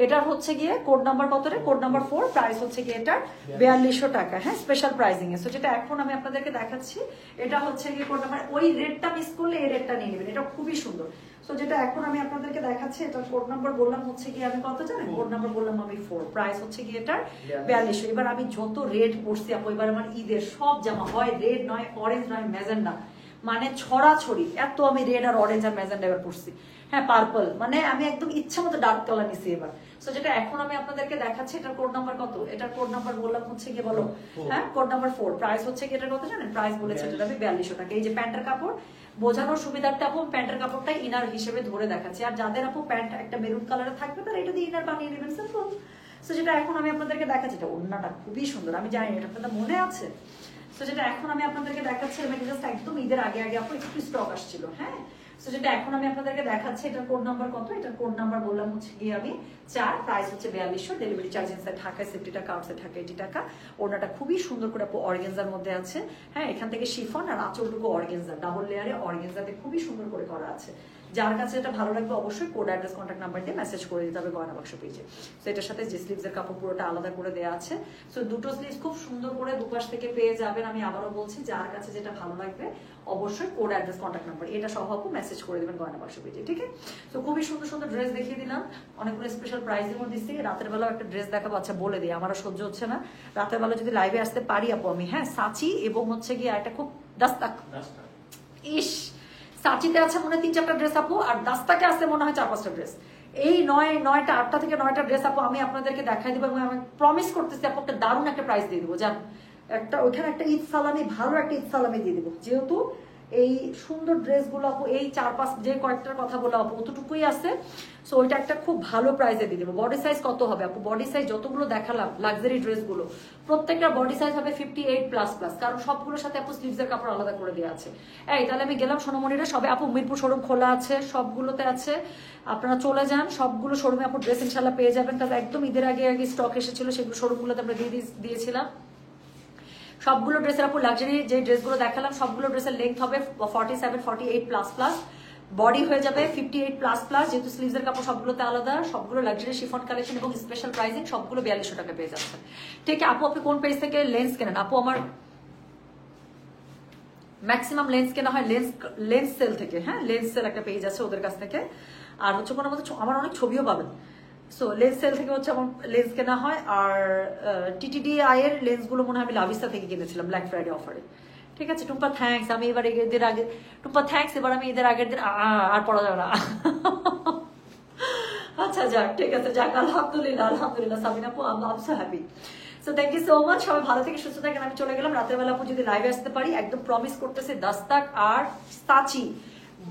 এটার হচ্ছে গিয়ে কোড নাম্বার কত রে, কোড নাম্বার 4, প্রাইস হচ্ছে গিয়ে এটার 4200 টাকা। হ্যাঁ স্পেশাল প্রাইসিং এ। সো যেটা এখন আমি আপনাদেরকে দেখাচ্ছি এটা হচ্ছে গিয়ে কোড নাম্বার, ওই রেটটা মিস করলে এই রেটটা নিয়ে নেবেন, এটা খুবই সুন্দর। সো যেটা এখন আমি আপনাদেরকে দেখাচ্ছি এটা কোড নাম্বার বললাম হচ্ছে গিয়ে আমি কত জানেন, কোড নাম্বার বললাম আমি 4, প্রাইস হচ্ছে গিয়ে এটার 4200। এবার আমি যত রেড পড়ছি আপু, এবার আমার ঈদের সব জামা হয় রেড নয় অরেঞ্জ নয় ম্যাজেন্ডা, মানে ছড়াছড়ি এত আমি রেড আর অরেঞ্জ আর ম্যাজেন্ডা এবার পড়ছি। হ্যাঁ পার্পল, মানে আমি একদম ইচ্ছা মতো ডার্ক কালার নিছি এবার। সো যেটা এখন আমি আপনাদেরকে দেখাচ্ছি এটার কোড নাম্বার কত, এটার কোড নাম্বার বললাম হচ্ছে গিয়ে বলো, হ্যাঁ কোড নাম্বার 4, প্রাইস হচ্ছে কি এটার কত জানেন, প্রাইস বলেছে এটা আমি 4200 টাকা। এই যে প্যান্টের কাপড় বোঝানোর সুবিধার্থে আপু প্যান্টের কাপড়টাই ইনার হিসেবে ধরে দেখাচ্ছি, আর যাদের আপু প্যান্ট একটা মেরুন কালারে থাকবে তারা এটা দিয়ে ইনার বানিয়ে নেবেন, সিম্পল। সো যেটা এখন আমি আপনাদেরকে দেখাচ্ছি এটা ওড়নাটা খুবই সুন্দর, আমি জানি এটা আপনাদের মনে আছে। সো যেটা এখন আমি আপনাদেরকে দেখাচ্ছি আমি জাস্ট একদম ঈদের আগে আগে আপু একটু স্টক আসছিল। হ্যাঁ সো যেটা এখন আমি আপনাদেরকে দেখাচ্ছি এটার কোড নাম্বার কত, এটার কোড নাম্বার বললাম হচ্ছে গিয়ে আমি 4, প্রাইস হচ্ছে 4200, ডেলিভারি চার্জ ইনসাইড ঢাকায় 50 টাকা, আউটসাইড ঢাকা 80 টাকা। ওড়নাটা খুবই সুন্দর করে আপু অর্গানজার মধ্যে আছে। হ্যাঁ এখান থেকে শিফন আর আঁচলটুকু অর্গানজা, ডাবল লেয়ারে অর্গানজাতে খুবই সুন্দর করে করা আছে। যার কাছে এটা ভালো লাগবে অবশ্যই কোড অ্যাড্রেস কন্ট্যাক্ট নাম্বার দিয়ে মেসেজ করে দিতে হবে গয়না বাক্স পেজে। সো এটার সাথে যে স্লিভস এর কাপড় পুরোটা আলাদা করে দেওয়া আছে। সো দুটো স্লিভস খুব সুন্দর করে দুপাশ থেকে পেয়ে যাবেন। আমি আবারও বলছি যার কাছে যেটা ভালো লাগবে অবশ্যই কোড অ্যাড্রেস কন্ট্যাক্ট নাম্বার এটা সহ আপু মেসেজ করে দেবেন গয়না বাক্স পেজে, ঠিক আছে? সো খুবই সুন্দর সুন্দর ড্রেস দেখিয়ে দিলাম, অনেকগুলো স্পেশাল প্রাইসিংও দিচ্ছি। রাতের বেলাও একটা ড্রেস দেখাবো, আচ্ছা বলে দিই আমারও সহ্য হচ্ছে না, রাতের বেলা যদি লাইভে আসতে পারি আপু আমি, হ্যাঁ সাচি এবং হচ্ছে গিয়ে একটা খুব দাস্তাক, ইস সাচিতে আছে মনে হয় 3-4টা ড্রেস আপু, আর দাস্তাকে আছে মনে হয় 4-5টা ড্রেস। এই 8টা থেকে 9টা ড্রেস আপু আমি আপনাদেরকে দেখাই দিব এবং আমি প্রমিস করতেছি আপু একটা দারুণ একটা প্রাইস দিয়ে দিবো। জান একটা ওইখানে একটা ঈদ সালামি, ভালো একটা ঈদ সালামি দিয়ে দিবো, যেহেতু এই সুন্দর ড্রেসগুলো আপু এই 4-5 যে কয়েকটার কথা বলা আপু অতটুকুই আছে। সো ওইটা একটা খুব ভালো প্রাইসে দিয়ে দেবো। বডি সাইজ কত হবে আপু, বডি সাইজ যতগুলো দেখালাম লাক্সারি ড্রেসগুলো প্রত্যেকটা বডি সাইজ হবে 58++, কারণ সবগুলোর সাথে আপু স্লিভসের কাপড় আলাদা করে দেওয়া আছে। এই তাহলে আমি গেলাম সোনামণিরা, সবে আপু মিরপুর শোরুম খোলা আছে, সবগুলোতে আছে, আপনারা চলে যান সবগুলো শোরুমে আপু ড্রেস ইনশাল্লাহ পেয়ে যাবেন, কারণ একদম ঈদের আগে আগে স্টক এসেছিল, সেগুলো শোরুমগুলোতে আমরা দিয়েছিলাম। সবগুলো ড্রেসের আপু লাক্সারি যে ড্রেসগুলো দেখালাম সবগুলো ড্রেসের লেন্থ হবে 47-48++, বডি হয়ে যাবে 58++, যেহেতু স্লিভসের কাপড় সবগুলোতে আলাদা, সবগুলো লাক্সারি শিফন কালেকশন এবং স্পেশাল প্রাইসিং, সবগুলো 4200 টাকা পেয়ে যাচ্ছে। ঠিক আছে আপু, আপনি কোন পেজ থেকে লেন্স কেনেন? আপু আমার ম্যাক্সিমাম লেন্স কেনা হয় লেন্স সেল থেকে। হ্যাঁ লেন্স সেল একটা পেজ আছে ওদের কাছ থেকে, আর হচ্ছে কোনো মতো আমার অনেক ছবিও পাবেন। সো লেন্স সেল থেকে হচ্ছে আমার লেন্স কেনা হয়, আর TTDI এর লেন্সগুলো মনে হয় আমি লাভিস্তা থেকে কিনেছিলাম ব্ল্যাক ফ্রাইডে অফারে। ঠিক আছে টুম্পা থ্যাঙ্কস, আমি এবার এদের আগে টুম্পা থ্যাঙ্কস, এবার আমি এদের আগের দিন আর পড়া যাবে না। আচ্ছা যাক ঠিক আছে, যাক আলহামদুলিল্লাহ আলহামদুলিল্লাহ সাবিনা আপু I'm so happy. So thank you so much, সবাই ভালো থেকে সুস্থ থাকেন। আমি চলে গেলাম, রাতের বেলা আপু যদি লাইভে আসতে পারি একদম প্রমিস করতেছি দাস্তাক আর সাচি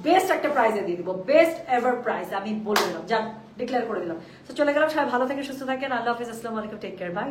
বেস্ট একটা প্রাইজে দিয়ে দিব, বেস্ট এভার প্রাইস আমি বলে দিলাম, যাক ডিক্লেয়ার করে দিলাম। তো চলে গেলাম, সবাই ভালো থেকে সুস্থ থাকেন, আল্লাহ হাফিজ, আসসালামু আলাইকুম, টেক কেয়ার, বাই।